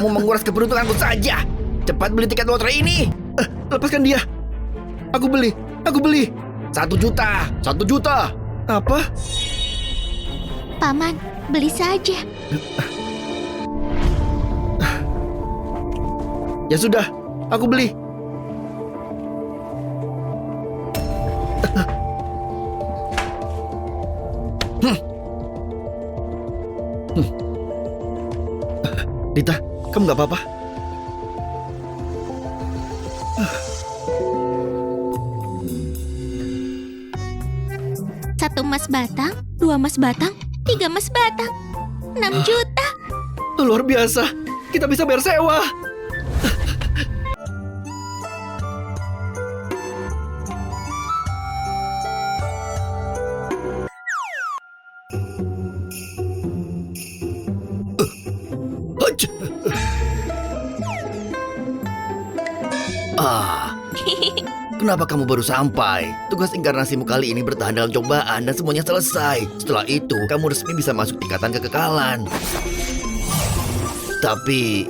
Kamu menguras keberuntunganku saja. Cepat beli tiket lotre ini. Lepaskan dia. Aku beli. 1 juta. 1 juta. Apa? Paman, beli saja. Ya sudah, aku beli. Dita, kamu nggak apa-apa? Satu emas batang, 2 emas batang, 3 emas batang. 6 juta. Luar biasa, kita bisa bayar sewa. Kenapa kamu baru sampai? Tugas inkarnasimu kali ini bertahan dalam cobaan dan semuanya selesai. Setelah itu, kamu resmi bisa masuk tingkatan kekekalan. Tapi,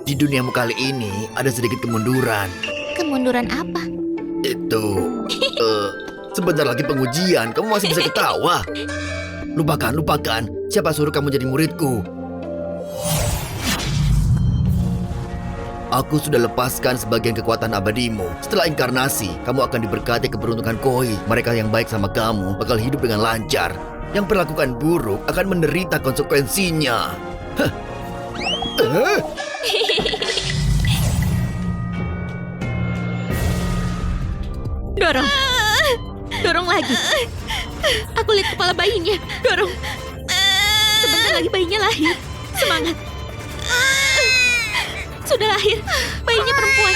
di duniamu kali ini ada sedikit kemunduran. Kemunduran apa? Itu, sebentar lagi pengujian, kamu masih bisa ketawa. Lupakan. Siapa suruh kamu jadi muridku? Aku sudah lepaskan sebagian kekuatan abadimu. Setelah inkarnasi, kamu akan diberkati keberuntungan koi. Mereka yang baik sama kamu bakal hidup dengan lancar. Yang perlakukan buruk akan menderita konsekuensinya. Dorong lagi. Aku lihat kepala bayinya. Dorong. Sebentar lagi bayinya lahir. Semangat. Sudah lahir. Bayinya perempuan.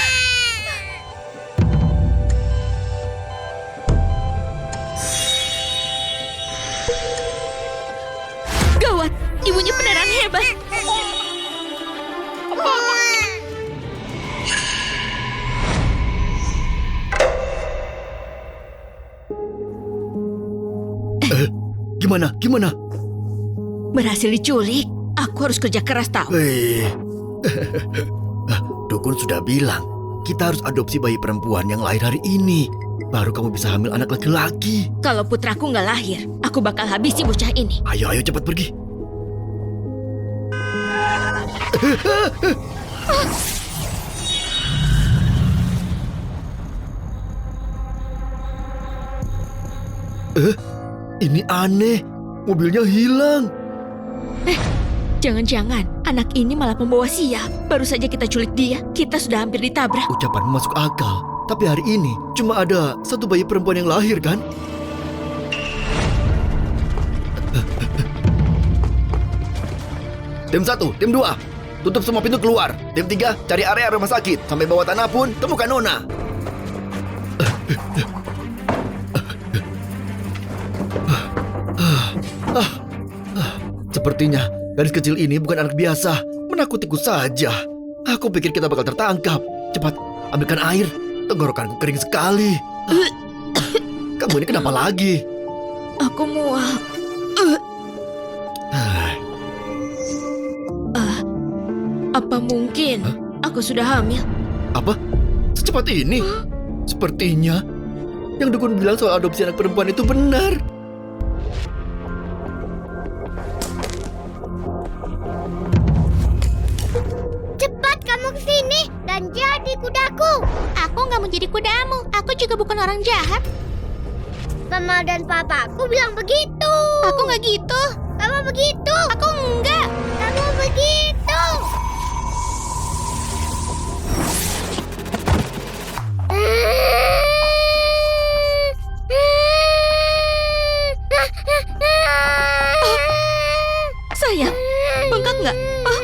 Gawat, ibunya beneran hebat. Gimana? Berhasil diculik. Aku harus kerja keras tahu. Dukun sudah bilang, kita harus adopsi bayi perempuan yang lahir hari ini. Baru kamu bisa hamil anak laki-laki. Kalau putraku nggak lahir, aku bakal habisi bocah ini. Ayo cepat pergi. Ini aneh. Mobilnya hilang. Jangan-jangan anak ini malah pembawa sial. Baru saja kita culik dia, kita sudah hampir ditabrak. Ucapanmu masuk akal. Tapi hari ini cuma ada 1 bayi perempuan yang lahir, kan? Tim 1, tim 2, tutup semua pintu keluar. Tim 3, cari area rumah sakit. Sampai bawah tanah pun, temukan Nona. Sepertinya gadis kecil ini bukan anak biasa. Menakutiku saja. Aku pikir kita bakal tertangkap. Cepat, ambilkan air. Tenggorokanku kering sekali. Kamu ini kenapa lagi? Aku mual. Apa mungkin aku sudah hamil? Apa? Secepat ini? Sepertinya yang dukun bilang soal adopsi anak perempuan itu benar. Cepat kamu kesini dan jadi kudaku. Aku nggak mau jadi kudamu. Aku juga bukan orang jahat. Mama dan papaku bilang begitu. Aku nggak gitu. Kamu begitu. Aku enggak. Kamu begitu. Sayang, bengkak nggak? Oh,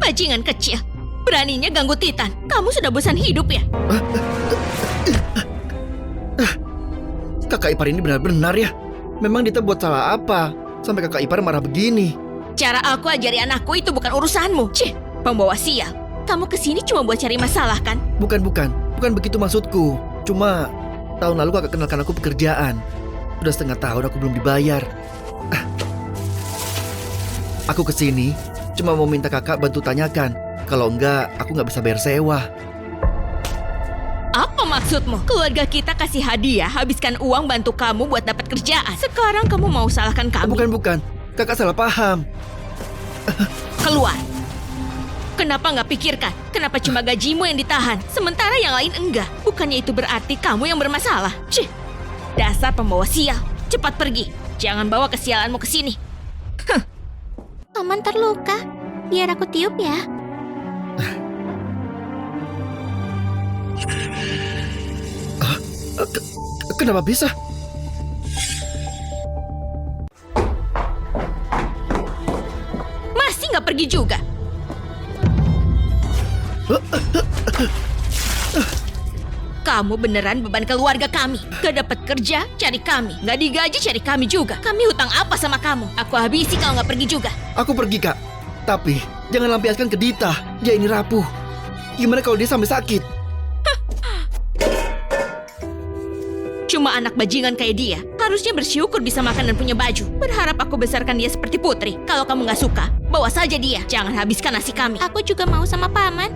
bajingan kecil. Beraninya ganggu Titan. Kamu sudah bosan hidup ya? Kakak ipar ini benar-benar ya. Memang Dita buat salah apa sampai kakak ipar marah begini? Cara aku ajari anakku itu bukan urusanmu. Cih, pembawa sial. Kamu kesini cuma buat cari masalah kan? Bukan begitu maksudku. Cuma tahun lalu kakak kenalkan aku pekerjaan. Udah 1/2 tahun aku belum dibayar. Aku kesini cuma mau minta kakak bantu tanyakan. Kalau enggak, aku nggak bisa bayar sewa. Apa maksudmu? Keluarga kita kasih hadiah, habiskan uang bantu kamu buat dapat kerjaan. Sekarang kamu mau salahkan kami? Bukan. Kakak salah paham. Keluar. Kenapa nggak pikirkan? Kenapa cuma gajimu yang ditahan, sementara yang lain enggak? Bukannya itu berarti kamu yang bermasalah? Cih, dasar pembawa sial. Cepat pergi. Jangan bawa kesialanmu ke sini. Paman terluka. Biar aku tiup ya. Kenapa bisa? Masih nggak pergi juga? Kamu beneran beban keluarga kami. Gak dapat kerja, cari kami. Gak digaji, cari kami juga. Kami hutang apa sama kamu? Aku habisi kalau gak pergi juga. Aku pergi, Kak. Tapi jangan lampiaskan ke Dita. Dia ini rapuh. Gimana kalau dia sampai sakit? Cuma anak bajingan kayak dia. Harusnya bersyukur bisa makan dan punya baju. Berharap aku besarkan dia seperti putri. Kalau kamu gak suka, bawa saja dia. Jangan habiskan nasi kami. Aku juga mau sama paman.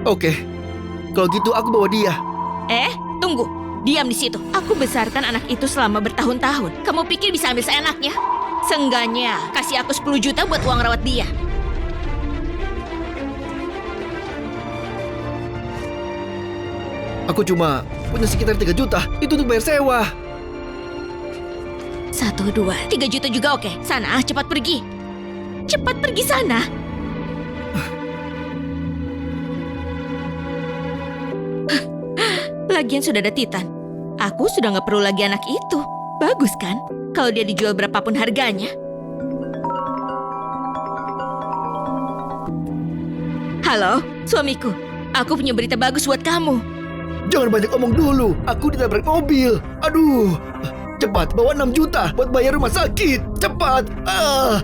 Oke. Kalau gitu aku bawa dia. Tunggu. Diam di situ. Aku besarkan anak itu selama bertahun-tahun. Kamu pikir bisa ambil seenaknya? Seenggaknya, kasih aku 10 juta buat uang rawat dia. Aku cuma punya sekitar 3 juta. Itu untuk bayar sewa. 1, 2, 3 juta juga oke. Sana, cepat pergi. Cepat pergi sana. Lagian sudah ada Titan. Aku sudah nggak perlu lagi anak itu. Bagus kan? Kalau dia dijual berapapun harganya. Halo, suamiku. Aku punya berita bagus buat kamu. Jangan banyak omong dulu. Aku ditabrak mobil. Aduh. Cepat, bawa 6 juta buat bayar rumah sakit. Cepat. Hah?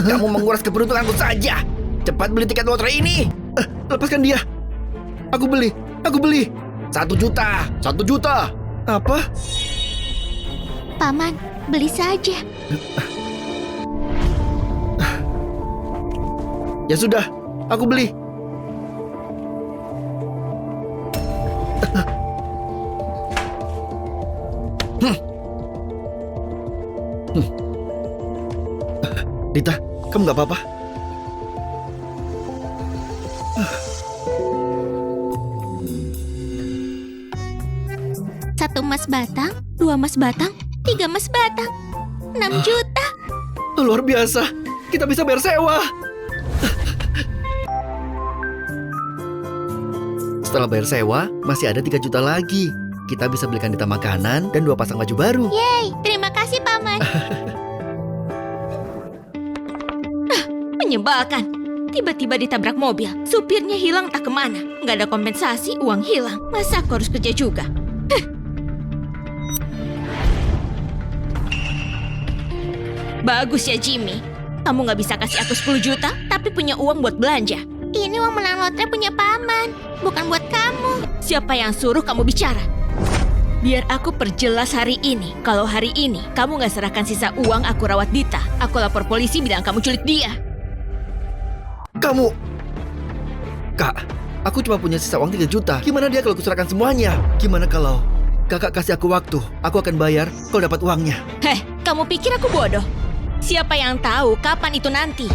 Kamu menguras keberuntunganku saja. Cepat beli tiket lotre ini. Lepaskan dia. Aku beli. 1 juta. 1 juta. Apa? Paman, beli saja. Ya sudah, aku beli. Dita, kamu nggak apa-apa? Satu emas batang, 2 emas batang, 3 emas batang. 6 juta. Luar biasa. Kita bisa bayar sewa. Setelah bayar sewa, masih ada 3 juta lagi. Kita bisa belikan Dita makanan dan 2 pasang baju baru. Yeay, terima kasih paman. Menyebalkan. Tiba-tiba ditabrak mobil. Supirnya hilang tak kemana. Nggak ada kompensasi, uang hilang. Masa aku harus kerja juga? Bagus ya, Jimmy. Kamu nggak bisa kasih aku 10 juta, tapi punya uang buat belanja. Ini uang menang lotre punya paman, bukan buat kamu. Siapa yang suruh kamu bicara? Biar aku perjelas hari ini. Kalau hari ini kamu nggak serahkan sisa uang aku rawat Dita, aku lapor polisi bilang kamu culik dia. Kamu... Kak, aku cuma punya sisa uang 3 juta. Gimana dia kalau kuserahkan semuanya? Gimana kalau kakak kasih aku waktu? Aku akan bayar kalau dapat uangnya. Kamu pikir aku bodoh? Siapa yang tahu kapan itu nanti?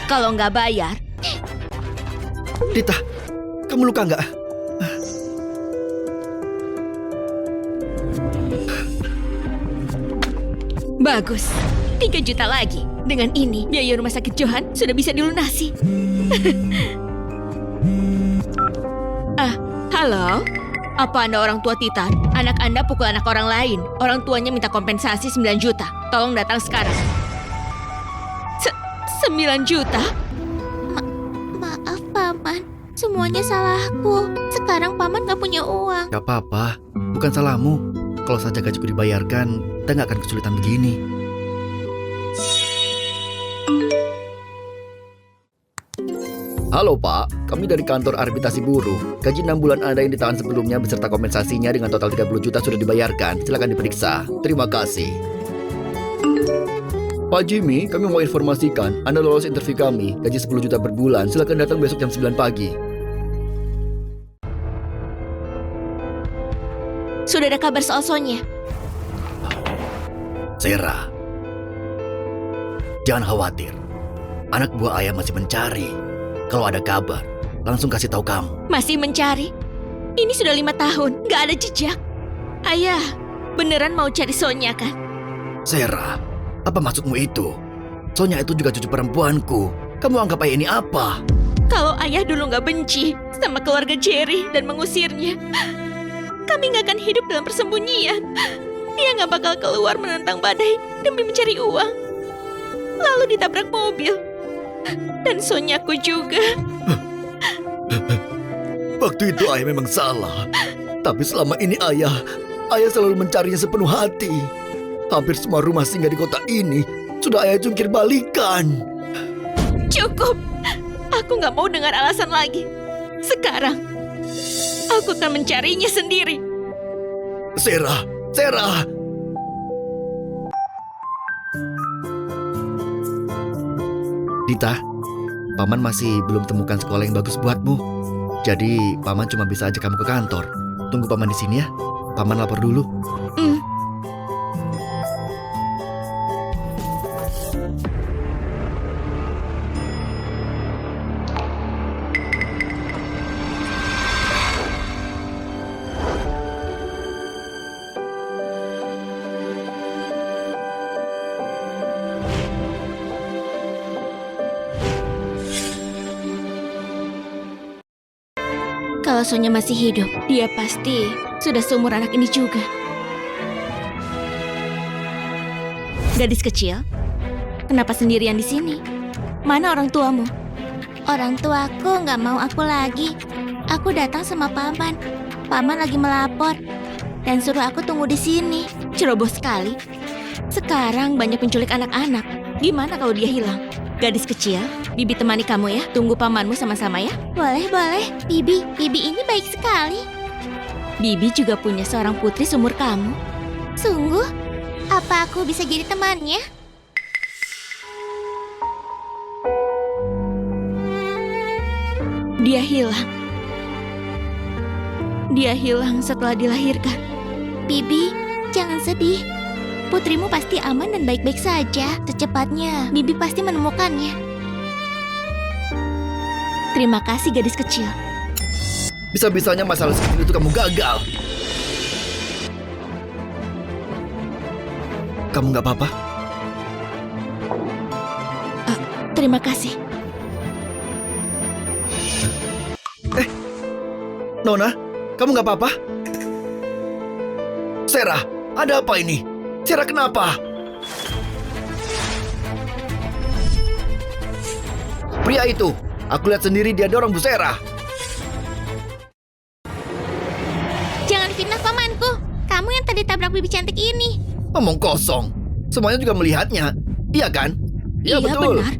Kalau nggak bayar... Dita, kamu luka nggak? Bagus, 3 juta lagi. Dengan ini, biaya rumah sakit Johan sudah bisa dilunasi. Halo? Apa Anda orang tua Titan? Anak Anda pukul anak orang lain. Orang tuanya minta kompensasi 9 juta. Tolong datang sekarang. 9 juta? Maaf paman, semuanya salahku. Sekarang paman gak punya uang. Gak apa-apa, bukan salahmu. Kalau saja gajiku dibayarkan, kita nggak akan kesulitan begini. Halo Pak, kami dari kantor arbitrasi buruh. Gaji 6 bulan Anda yang ditahan sebelumnya beserta kompensasinya dengan total 30 juta sudah dibayarkan. Silakan diperiksa. Terima kasih. Pak Jimmy, kami mau informasikan Anda lolos interview kami. Gaji 10 juta per bulan. Silakan datang besok jam 9 pagi. Sudah ada kabar soal Sonya? Sarah, jangan khawatir. Anak buah ayah masih mencari. Kalau ada kabar, langsung kasih tahu kamu. Masih mencari? Ini sudah 5 tahun, gak ada jejak. Ayah, beneran mau cari Sonya kan? Sarah, apa maksudmu itu? Sonya itu juga cucu perempuanku. Kamu anggap ayah ini apa? Kalau ayah dulu gak benci sama keluarga Jerry dan mengusirnya, kami gak akan hidup dalam persembunyian. Dia gak bakal keluar menentang badai demi mencari uang. Lalu ditabrak mobil. Dan Sonyaku juga. Waktu itu ayah memang salah. Tapi selama ini ayah selalu mencarinya sepenuh hati. Hampir semua rumah singgah di kota ini sudah ayah jungkir balikan. Cukup. Aku gak mau dengar alasan lagi. Sekarang, aku akan mencarinya sendiri. Sarah. Dita, Paman masih belum temukan sekolah yang bagus buatmu. Jadi, Paman cuma bisa ajak kamu ke kantor. Tunggu Paman di sini ya. Paman lapor dulu. Kalau Sonya masih hidup, dia pasti sudah seumur anak ini juga. Gadis kecil, kenapa sendirian di sini? Mana orang tuamu? Orang tuaku nggak mau aku lagi. Aku datang sama paman. Paman lagi melapor dan suruh aku tunggu di sini. Ceroboh sekali. Sekarang banyak penculik anak-anak. Gimana kalau dia hilang? Gadis kecil, Bibi temani kamu ya. Tunggu pamanmu sama-sama ya. Boleh. Bibi ini baik sekali. Bibi juga punya seorang putri seumur kamu. Sungguh? Apa aku bisa jadi temannya? Dia hilang. Dia hilang setelah dilahirkan. Bibi, jangan sedih. Putrimu pasti aman dan baik-baik saja. Secepatnya, Bibi pasti menemukannya. Terima kasih gadis kecil. Bisa-bisanya masalah seperti itu kamu gagal. Kamu nggak apa-apa? Terima kasih. Nona, kamu nggak apa-apa? Sarah, ada apa ini? Sarah, kenapa? Pria itu, aku lihat sendiri dia dorong Bu Sarah. Jangan fitnah pamanku. Kamu yang tadi tabrak Bibi cantik ini. Omong kosong. Semuanya juga melihatnya. Iya kan? Iya, betul. benar.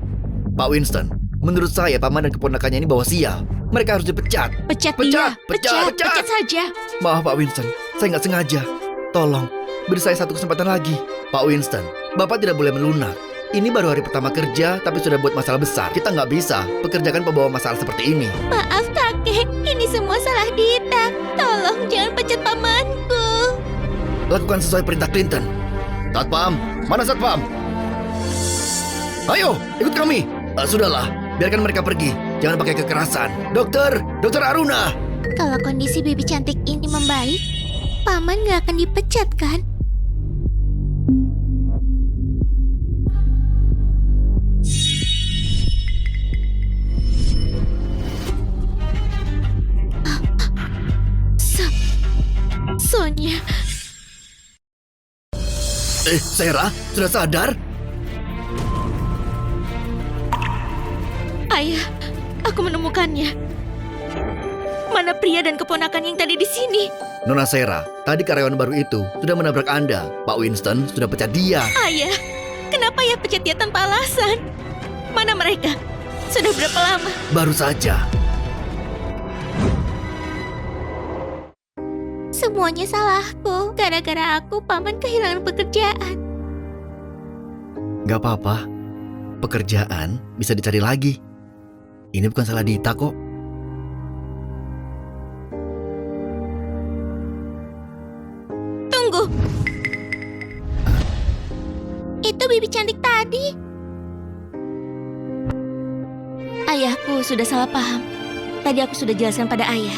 Pak Winston, menurut saya paman dan keponakannya ini bawa sial. Mereka harus dipecat. Pecat saja. Maaf Pak Winston, saya nggak sengaja. Tolong, beri saya satu kesempatan lagi. Pak Winston, Bapak tidak boleh melunak. Ini baru hari pertama kerja, tapi sudah buat masalah besar. Kita nggak bisa pekerjakan pembawa masalah seperti ini. Maaf kakek, ini semua salah Dita. Tolong jangan pecat pamanku. Lakukan sesuai perintah Clinton. Satpam, mana Satpam? Ayo, ikut kami. Sudahlah, biarkan mereka pergi. Jangan pakai kekerasan. Dokter Aruna. Kalau kondisi Bibi cantik ini membaik, paman gak akan dipecat kan? Sonya. Sarah, sudah sadar? Ayah, aku menemukannya. Mana pria dan keponakan yang tadi di sini? Nona Sarah, tadi karyawan baru itu sudah menabrak Anda. Pak Winston sudah pecat dia. Ayah, kenapa ya pecat dia tanpa alasan? Mana mereka? Sudah berapa lama? Baru saja. Semuanya salahku. Gara-gara aku, Paman kehilangan pekerjaan. Gak apa-apa. Pekerjaan bisa dicari lagi. Ini bukan salah Dita kok. Tunggu. Itu bibi cantik tadi. Ayahku sudah salah paham. Tadi aku sudah jelaskan pada ayah.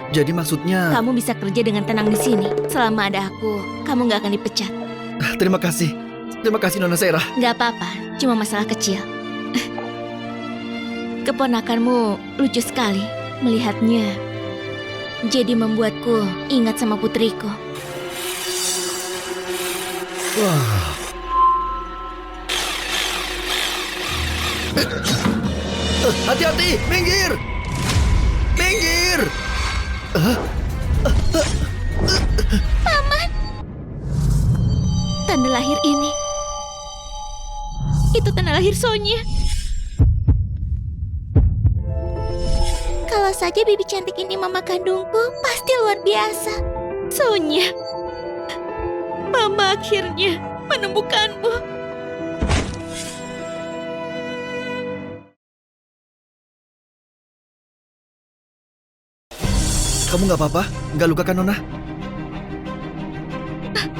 Jadi maksudnya... Kamu bisa kerja dengan tenang di sini. Selama ada aku, kamu nggak akan dipecat. Terima kasih. Terima kasih Nona Sera. Nggak apa-apa, cuma masalah kecil. Keponakanmu lucu sekali melihatnya. Jadi membuatku ingat sama putriku. Wah. Hati-hati, minggir! Minggir! Paman! Tanda lahir ini. Itu tanda lahir Sonya. Kalau saja bibi cantik ini mama kandungku, pasti luar biasa. Sonya, Mama akhirnya menemukanmu. Kamu nggak apa-apa? Nggak luka kan, Nona?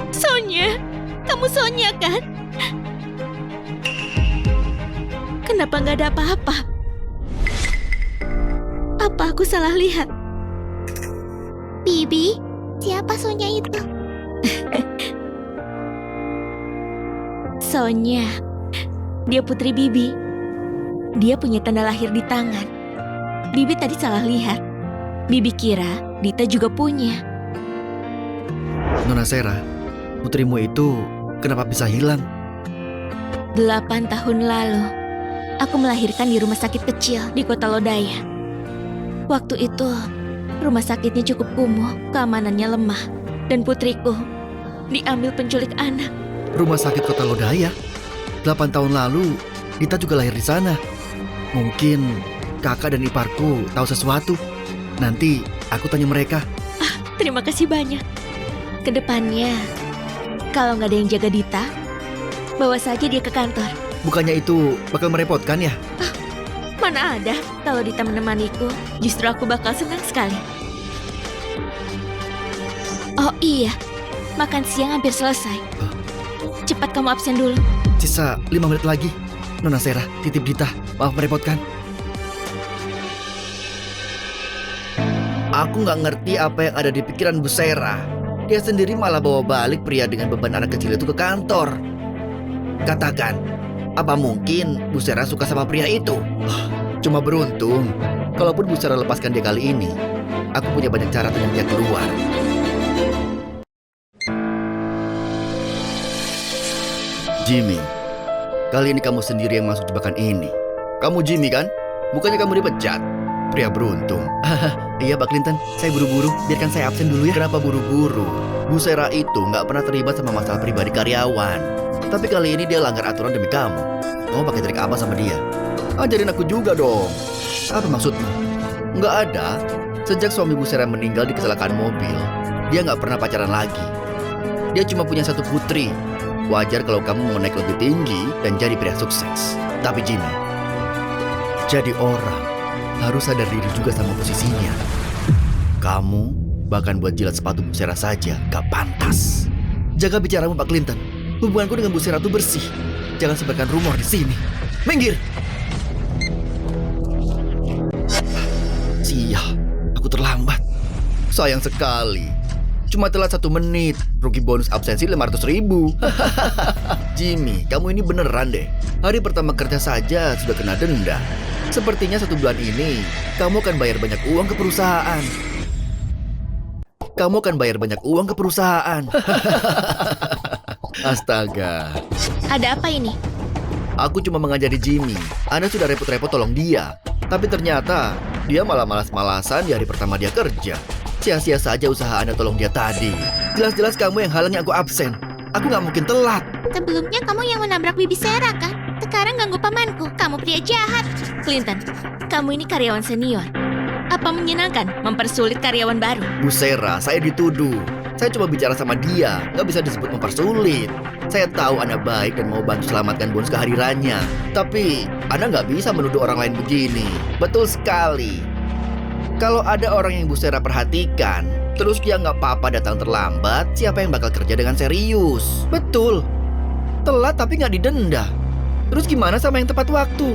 Sonya, kamu Sonya kan? Kenapa nggak ada apa-apa? Apa aku salah lihat? Bibi, siapa Sonya itu? Sonya, dia putri Bibi. Dia punya tanda lahir di tangan. Bibi tadi salah lihat. Bibi kira Dita juga punya. Nona Sera, putrimu itu kenapa bisa hilang? 8 tahun lalu, aku melahirkan di rumah sakit kecil di kota Lodaya. Waktu itu, rumah sakitnya cukup kumuh, keamanannya lemah, dan putriku diambil penculik anak. Rumah sakit kota Lodaya? 8 tahun lalu, Dita juga lahir di sana. Mungkin kakak dan iparku tahu sesuatu. Nanti aku tanya mereka. Terima kasih banyak. Kedepannya, kalau nggak ada yang jaga Dita, bawa saja dia ke kantor. Bukannya itu bakal merepotkan ya? Mana ada, kalau Dita menemaniku, justru aku bakal senang sekali. Oh iya, makan siang hampir selesai. Cepat kamu absen dulu. Sisa 5 menit lagi. Nona Sera, titip Dita. Maaf merepotkan. Aku nggak ngerti apa yang ada di pikiran Bu Sera. Dia sendiri malah bawa balik pria dengan beban anak kecil itu ke kantor. Katakan, apa mungkin Bu Sera suka sama pria itu? Cuma beruntung, kalaupun Bu Sera lepaskan dia kali ini, aku punya banyak cara untuk dia keluar. Jimmy, kali ini kamu sendiri yang masuk jebakan ini. Kamu Jimmy kan? Bukannya kamu dipecat? Pria beruntung. Iya Pak Clinton, saya buru-buru. Biarkan saya absen dulu ya. Kenapa buru-buru? Bu Sera itu nggak pernah terlibat sama masalah pribadi karyawan. Tapi kali ini dia langgar aturan demi kamu. Kamu pakai trik apa sama dia? Ajarin aku juga dong. Apa maksudmu? Nggak ada. Sejak suami Bu Sera meninggal di kecelakaan mobil, dia nggak pernah pacaran lagi. Dia cuma punya satu putri. Wajar kalau kamu mau naik lebih tinggi dan jadi pria sukses. Tapi Jimmy, jadi orang harus sadar diri juga sama posisinya. Kamu bahkan buat jilat sepatu Bu Sera saja gak pantas. Jaga bicaramu Pak Clinton. Hubunganku dengan Bu Sera itu bersih. Jangan sebarkan rumor di sini. Minggir. Sial, aku terlambat. Sayang sekali. Cuma telat 1 menit. Rugi bonus absensi 500.000. Jimmy, kamu ini beneran deh. Hari pertama kerja saja sudah kena denda. Sepertinya 1 bulan ini kamu akan bayar banyak uang ke perusahaan. Kamu akan bayar banyak uang ke perusahaan. Astaga. Ada apa ini? Aku cuma mengajari Jimmy. Anda sudah repot-repot tolong dia. Tapi ternyata dia malah malas-malasan di hari pertama dia kerja. Sia-sia saja usaha Anda tolong dia tadi. Jelas-jelas kamu yang halangi aku absen. Aku nggak mungkin telat. Sebelumnya kamu yang menabrak bibi Sera kan? sekarang ganggu pamanku. Kamu pria jahat. Clinton, kamu ini karyawan senior. Apa menyenangkan mempersulit karyawan baru? Bu Sera, saya dituduh. Saya cuma bicara sama dia, nggak bisa disebut mempersulit. Saya tahu Anda baik dan mau bantu selamatkan bonus kehadirannya. Tapi Anda nggak bisa menuduh orang lain begini. Betul sekali. Kalau ada orang yang Bu Sera perhatikan, terus dia nggak apa-apa datang terlambat, siapa yang bakal kerja dengan serius? Betul. Telat tapi nggak didenda. Terus gimana sama yang tepat waktu?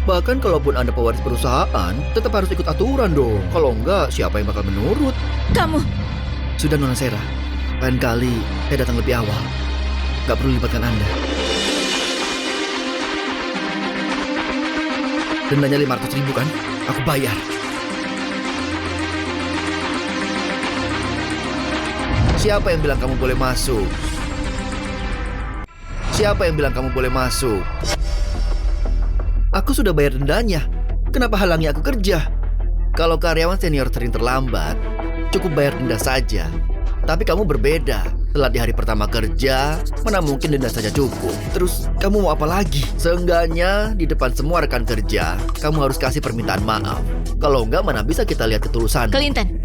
Bahkan kalaupun Anda pewaris perusahaan, tetap harus ikut aturan dong. Kalau enggak, siapa yang bakal menurut? Kamu, Sudah Nona Sera, lain kali saya datang lebih awal. Gak perlu libatkan Anda. Dendanya 500.000 kan? Aku bayar. Siapa yang bilang kamu boleh masuk? Siapa yang bilang kamu boleh masuk? Aku sudah bayar dendanya. Kenapa halangi aku kerja? Kalau karyawan senior sering terlambat, cukup bayar denda saja. Tapi kamu berbeda. Telat di hari pertama kerja, mana mungkin denda saja cukup. Terus kamu mau apa lagi? Seenggaknya di depan semua rekan kerja, kamu harus kasih permintaan maaf. Kalau enggak, mana bisa kita lihat ketulusan. Clinton,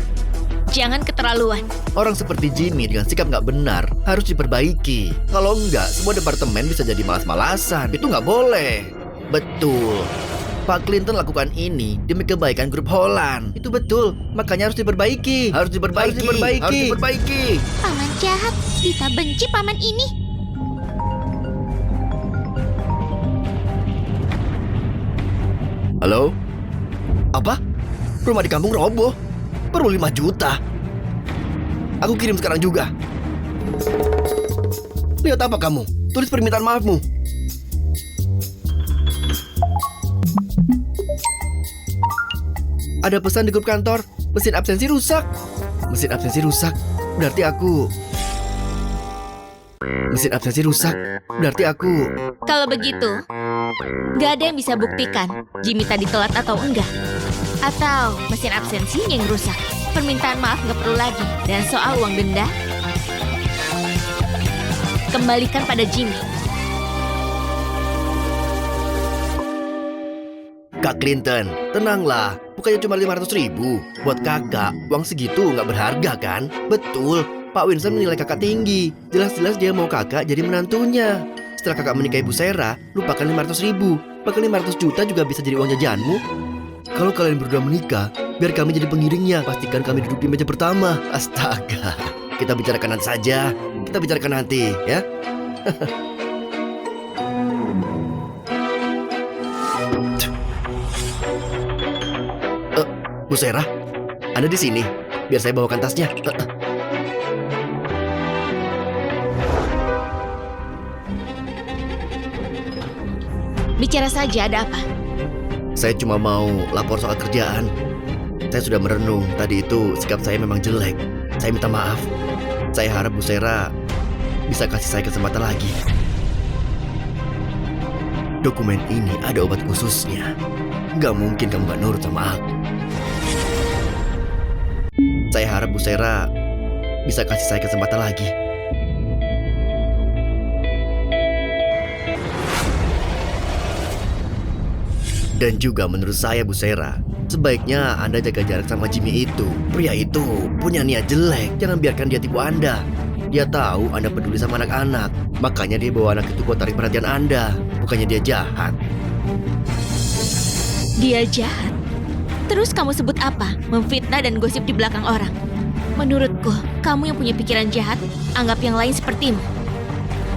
jangan keterlaluan. Orang seperti Jimmy dengan sikap nggak benar harus diperbaiki. Kalau enggak, semua departemen bisa jadi malas-malasan. Itu nggak boleh. Betul. Pak Clinton lakukan ini demi kebaikan grup Holland. Itu betul. Makanya harus diperbaiki. Harus diperbaiki. Harus diperbaiki. Paman jahat. Kita benci paman ini. Halo? Apa? Rumah di kampung roboh. Perlu 5 juta. Aku kirim sekarang juga. Lihat apa kamu? Tulis permintaan maafmu. Ada pesan di grup kantor, mesin absensi rusak. Mesin absensi rusak, berarti aku... Mesin absensi rusak, berarti aku... Kalau begitu, gak ada yang bisa buktikan Jimmy tadi telat atau enggak. Atau mesin absensinya yang rusak. Permintaan maaf gak perlu lagi. Dan soal uang denda, kembalikan pada Jimmy. Kak Clinton, tenanglah. Bukannya cuma 500.000. Buat kakak, uang segitu nggak berharga kan? Betul, Pak Winston menilai kakak tinggi. Jelas-jelas dia mau kakak jadi menantunya. Setelah kakak menikahi Bu Sera, lupakan 500.000. Bahkan 500 juta juga bisa jadi uang jajanmu. Kalau kalian berdua menikah, biar kami jadi pengiringnya. Pastikan kami duduk di meja pertama. Astaga, kita bicarakan nanti saja. Kita bicarakan nanti, ya. Bu Sera, Anda di sini. Biar saya bawakan tasnya. Bicara saja, ada apa? Saya cuma mau lapor soal kerjaan. Saya sudah merenung. Tadi itu sikap saya memang jelek. Saya minta maaf. Saya harap Bu Sera bisa kasih saya kesempatan lagi. Dokumen ini ada obat khususnya. Gak mungkin kamu gak nurut sama aku. Saya harap Bu Sera bisa kasih saya kesempatan lagi. Dan juga menurut saya Bu Sera, sebaiknya Anda jaga jarak sama Jimmy itu. Pria itu punya niat jelek. Jangan biarkan dia tipu Anda. Dia tahu Anda peduli sama anak-anak. Makanya dia bawa anak itu buat tarik perhatian Anda. Bukannya dia jahat. Dia jahat. Terus kamu sebut apa? Memfitnah dan gosip di belakang orang. Menurutku, kamu yang punya pikiran jahat, anggap yang lain sepertimu.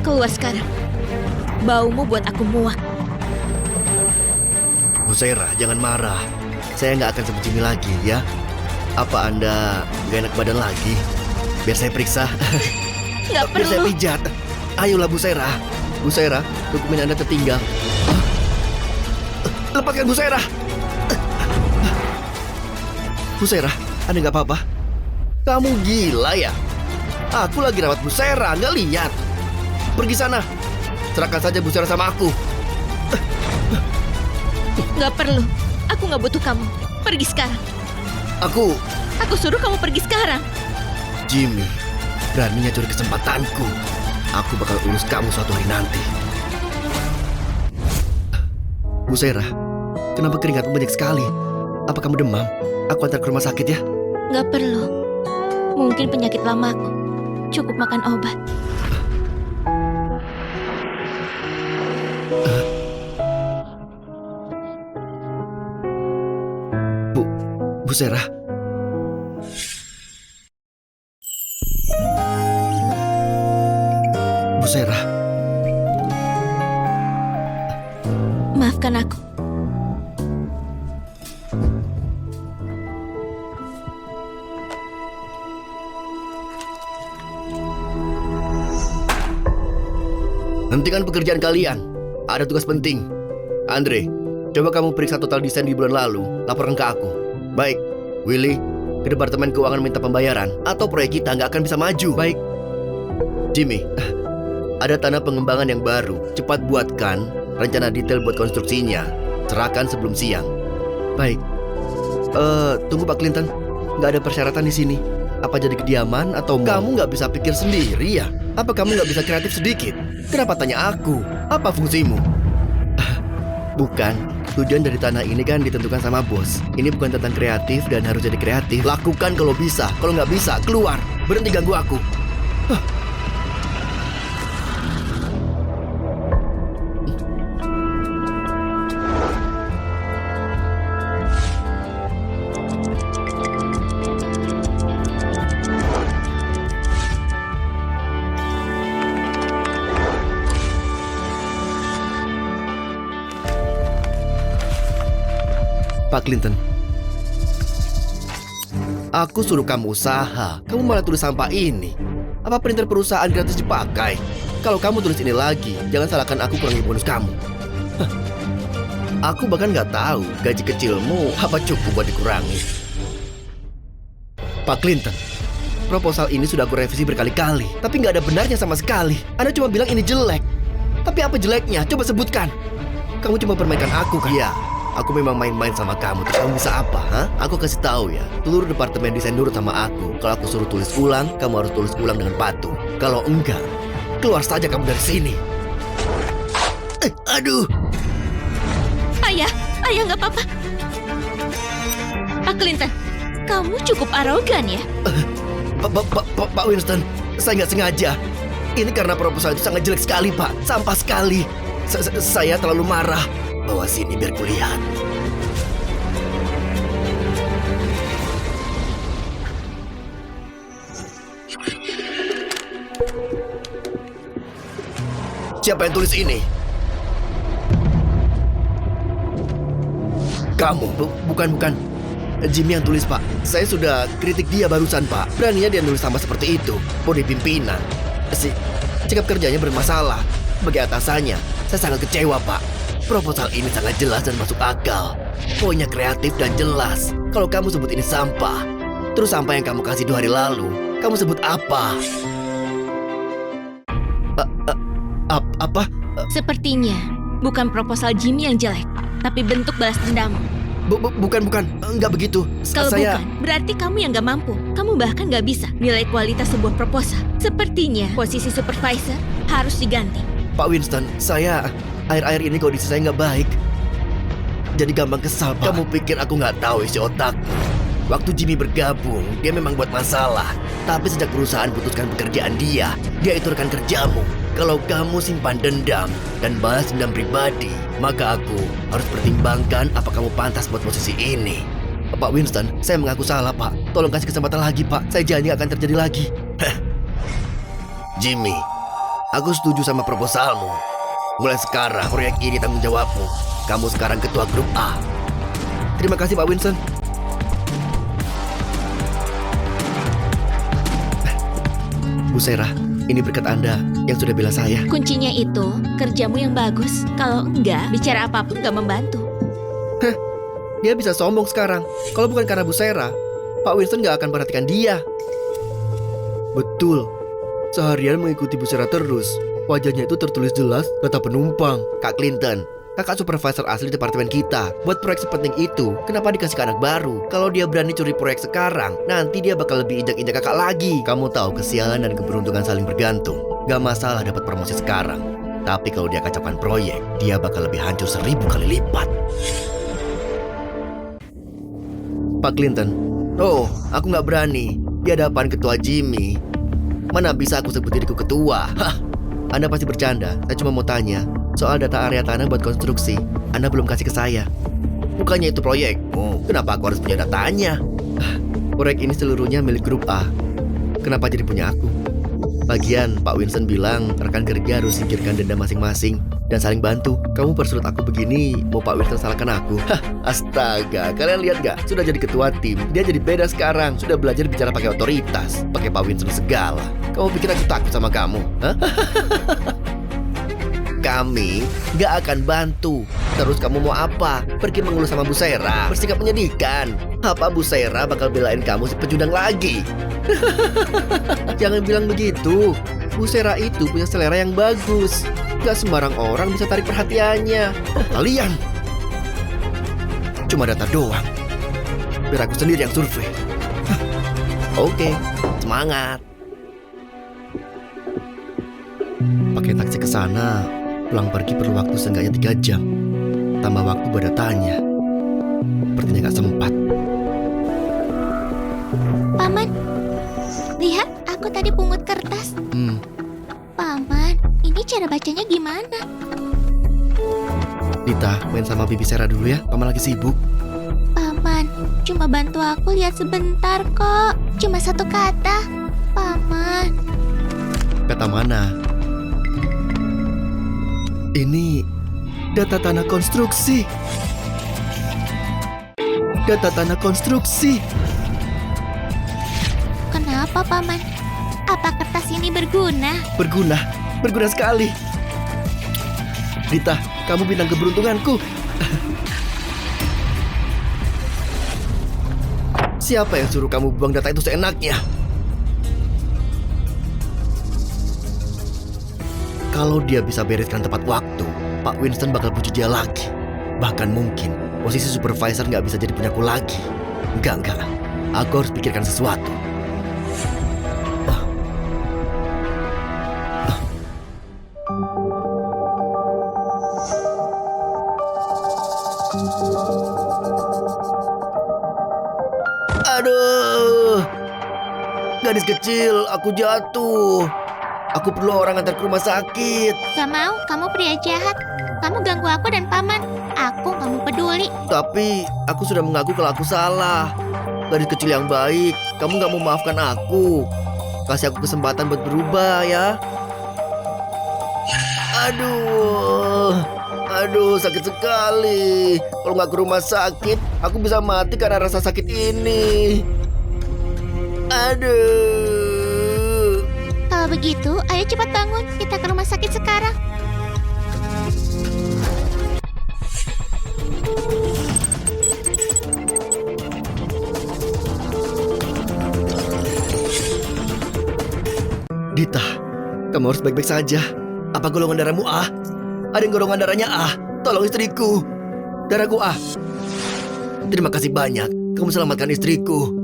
Keluar sekarang. Baumu buat aku muak. Bu Sera, jangan marah. Saya nggak akan sebut Jimmy lagi, ya. Apa Anda nggak enak badan lagi? Biar saya periksa. Nggak Biar saya perlu. pijat. Ayolah Bu Sera. Bu Sera, dokumen Anda tertinggal. Lepaskan Bu Sera. Bu Sera, Anda nggak apa-apa? Kamu gila ya? Aku lagi rawat Bu Sera, nggak lihat. Pergi sana. Serahkan saja Bu Sera sama aku. Nggak perlu. Aku nggak butuh kamu. Pergi sekarang. Aku, Aku suruh kamu pergi sekarang. Jimmy, beraninya curi kesempatanku. Aku bakal urus kamu suatu hari nanti. Bu Sera, kenapa keringatmu banyak sekali? Apa kamu demam? Aku antar ke rumah sakit ya. Nggak perlu. Mungkin penyakit lamaku. Cukup makan obat. Bu Sera. Bu Sera. Maafkan aku. Hentikan pekerjaan kalian. Ada tugas penting. Andre, coba kamu periksa total desain di bulan lalu. Laporkan ke aku. Baik. Willy, ke Departemen Keuangan minta pembayaran, atau proyek kita nggak akan bisa maju. Baik. Jimmy, ada tanah pengembangan yang baru. Cepat buatkan rencana detail buat konstruksinya. Serahkan sebelum siang. Baik. Tunggu Pak Clinton. Nggak ada persyaratan di sini. Apa jadi kediaman atau kamu nggak bisa pikir sendiri ya? Apa kamu nggak bisa kreatif sedikit? Kenapa tanya aku? Apa fungsimu? Bukan. Tujuan dari tanah ini kan ditentukan sama bos. Ini bukan tentang kreatif dan harus jadi kreatif. Lakukan kalau bisa. Kalau nggak bisa, keluar. Berhenti ganggu aku. Pak Clinton, aku suruh kamu usaha, kamu malah tulis sampah ini. Apa printer perusahaan gratis dipakai? Kalau kamu tulis ini lagi, jangan salahkan aku kurangi bonus kamu. Aku bahkan nggak tahu gaji kecilmu apa cukup buat dikurangi. Pak Clinton, proposal ini sudah aku revisi berkali-kali, tapi nggak ada benarnya sama sekali. Anda cuma bilang ini jelek. Tapi apa jeleknya? Coba sebutkan. Kamu cuma permainkan aku kan? Iya. Aku memang main-main sama kamu, terus kamu bisa apa, ha? Aku kasih tahu ya, seluruh departemen desain nurut sama aku. Kalau aku suruh tulis ulang, kamu harus tulis ulang dengan patuh. Kalau enggak, keluar saja kamu dari sini. Aduh. Ayah nggak apa-apa. Pak Clinton, kamu cukup arogan ya. Pak Winston, saya nggak sengaja. Ini karena proposal itu sangat jelek sekali, Pak. Sampah sekali. Saya terlalu marah. Bawa sini biar kulihat. Siapa yang tulis ini? Kamu? Bukan. Jimmy yang tulis, Pak. Saya sudah kritik dia barusan, Pak. Beraninya dia nulis sama seperti itu. Bodi pimpinan. Sikap kerjanya bermasalah. Sebagai atasannya, saya sangat kecewa, Pak. Proposal ini sangat jelas dan masuk akal. Poinnya kreatif dan jelas. Kalau kamu sebut ini sampah, terus sampah yang kamu kasih 2 hari lalu, kamu sebut apa? Apa? Sepertinya bukan proposal Jimmy yang jelek, tapi bentuk balas dendam. Bukan. Enggak begitu. Kalau bukan, berarti kamu yang gak mampu. Kamu bahkan gak bisa nilai kualitas sebuah proposal. Sepertinya posisi supervisor harus diganti. Pak Winston, akhir-akhir ini kondisi saya nggak baik. Jadi gampang kesal, Pak. Kamu pikir aku nggak tahu isi otakmu? Waktu Jimmy bergabung, dia memang buat masalah. Tapi sejak perusahaan putuskan pekerjaan dia itu rekan kerjamu. Kalau kamu simpan dendam dan balas dendam pribadi, maka aku harus pertimbangkan apa kamu pantas buat posisi ini. Pak Winston, saya mengaku salah, Pak. Tolong kasih kesempatan lagi, Pak. Saya janji akan terjadi lagi. Jimmy, aku setuju sama proposalmu. Mulai sekarang, proyek ini tanggung jawabmu. Kamu sekarang ketua grup A. Terima kasih, Pak Winston. Bu Sera, ini berkat Anda yang sudah bela saya. Kuncinya itu kerjamu yang bagus. Kalau enggak, bicara apapun gak membantu. Dia bisa sombong sekarang. Kalau bukan karena Bu Sera, Pak Winston gak akan perhatikan dia. Betul. Seharian mengikuti Bu Sera terus. Wajahnya itu tertulis jelas, data penumpang. Kak Clinton, kakak supervisor asli departemen kita. Buat proyek sepenting itu, kenapa dikasih ke anak baru? Kalau dia berani curi proyek sekarang, nanti dia bakal lebih injak-injak kakak lagi. Kamu tahu kesialan dan keberuntungan saling bergantung. Gak masalah dapat promosi sekarang. Tapi kalau dia kacaukan proyek, dia bakal lebih hancur 1000 kali lipat. Pak Clinton, oh, aku nggak berani di hadapan Ketua Jimmy. Mana bisa aku sebut diriku ketua? Hah, Anda pasti bercanda. Saya cuma mau tanya soal data area tanah buat konstruksi. Anda belum kasih ke saya. Bukannya itu proyekmu, kenapa aku harus punya datanya? Proyek ini seluruhnya milik grup A. Kenapa jadi punya aku? Lagian Pak Winston bilang rekan kerja harus singkirkan denda masing-masing dan saling bantu. Kamu persulit aku begini, mau Pak Winston salahkan aku? Hah, astaga, kalian lihat gak? Sudah jadi ketua tim, dia jadi beda sekarang. Sudah belajar bicara pakai otoritas, pakai Pak Winston segala. Kamu pikir aku takut sama kamu? Hah? Kami gak akan bantu. Terus kamu mau apa? Pergi mengeluh sama Bu Sera, bersikap menyedihkan. Apa Bu Sera bakal belain kamu si pecundang lagi? Jangan bilang begitu. Bu Sera itu punya selera yang bagus. Gak sembarang orang bisa tarik perhatiannya. Kalian cuma data doang. Biar aku sendiri yang survei. Oke, semangat. Pakai taksi ke sana, pulang pergi perlu waktu seenggaknya 3 jam. Tambah waktu buat datanya. Sepertinya gak sempat. Paman, lihat aku tadi pungut kertas. Paman, ini cara bacanya gimana? Dita, main sama Bibi Sera dulu ya. Paman lagi sibuk. Paman, cuma bantu aku lihat sebentar kok. Cuma 1 kata. Paman. Kata mana? Ini data tanah konstruksi. Data tanah konstruksi. Kenapa, Paman? Apa kertas ini berguna? Berguna sekali. Dita, kamu bintang keberuntunganku. Siapa yang suruh kamu buang data itu seenaknya? Kalau dia bisa bereskan tepat waktu, Pak Winston bakal puji dia lagi. Bahkan mungkin posisi supervisor nggak bisa jadi punyaku lagi. Enggak. Aku harus pikirkan sesuatu. Aduh, gadis kecil, aku jatuh. Aku perlu orang antar ke rumah sakit. Gak mau, kamu pria jahat. Kamu ganggu aku dan Paman. Aku gak mau peduli. Tapi aku sudah mengaku kalau aku salah. Gadis kecil yang baik, kamu gak mau maafkan aku. Kasih aku kesempatan buat berubah ya. Aduh, sakit sekali. Kalau nggak ke rumah sakit, aku bisa mati karena rasa sakit ini. Aduh. Kalau begitu, ayo cepat bangun. Kita ke rumah sakit sekarang. Dita, kamu harus baik-baik saja. Apa golongan darahmu A? Ada yang golongan darahnya A. Tolong istriku. Darahku A. Terima kasih banyak. Kamu selamatkan istriku.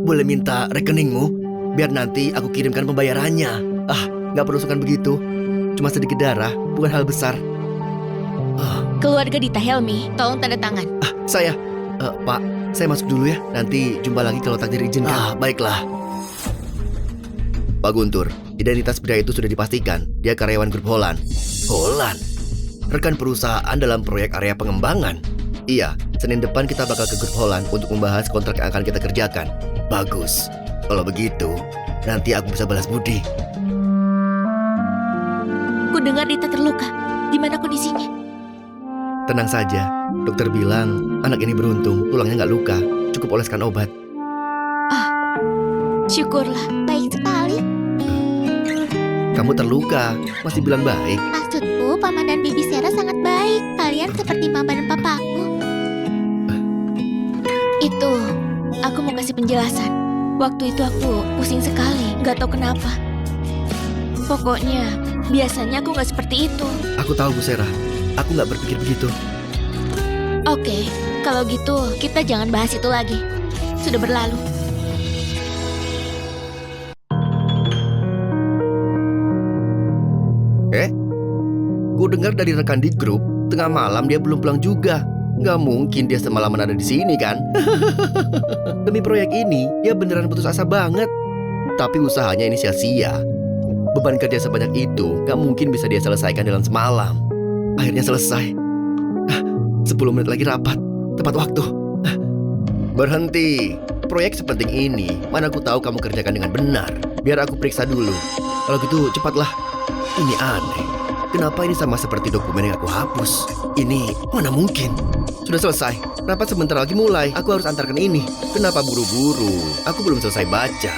Boleh minta rekeningmu? Biar nanti aku kirimkan pembayarannya. Gak perlu sungkan begitu. Cuma sedikit darah, bukan hal besar. Keluarga Dita Helmi, tolong tanda tangan. Saya, Pak, saya masuk dulu ya. Nanti jumpa lagi kalau takdir izinkan. Baiklah. Pak Guntur, identitas pria itu sudah dipastikan. Dia karyawan grup Holland. Holland? Rekan perusahaan dalam proyek area pengembangan. Iya, Senin depan kita bakal ke grup Holland untuk membahas kontrak yang akan kita kerjakan. Bagus. Kalau begitu, nanti aku bisa balas budi. Ku dengar Dita terluka. Gimana kondisinya? Tenang saja. Dokter bilang anak ini beruntung, tulangnya nggak luka. Cukup oleskan obat. Syukurlah. Baik sekali. Kamu terluka, masih bilang baik. Maksudku, Paman dan Bibi Sera sangat baik. Kalian seperti mama dan papaku. Itu, aku mau kasih penjelasan. Waktu itu aku pusing sekali, gak tahu kenapa. Pokoknya, biasanya aku gak seperti itu. Aku tahu Bu Sera, aku nggak berpikir begitu. Oke, kalau gitu kita jangan bahas itu lagi. Sudah berlalu. dengar dari rekan di grup, tengah malam dia belum pulang juga. Nggak mungkin dia semalaman ada di sini kan? Demi proyek ini, dia beneran putus asa banget. Tapi usahanya ini sia-sia. Beban kerja sebanyak itu nggak mungkin bisa dia selesaikan dalam semalam. Akhirnya selesai. 10 menit lagi rapat, tepat waktu. Berhenti. Proyek sepenting ini, mana aku tahu kamu kerjakan dengan benar. Biar aku periksa dulu. Kalau gitu cepatlah. Ini aneh. Kenapa ini sama seperti dokumen yang aku hapus? Ini mana mungkin? Sudah selesai. Rapat sebentar lagi mulai. Aku harus antarkan ini. Kenapa buru-buru? Aku belum selesai baca.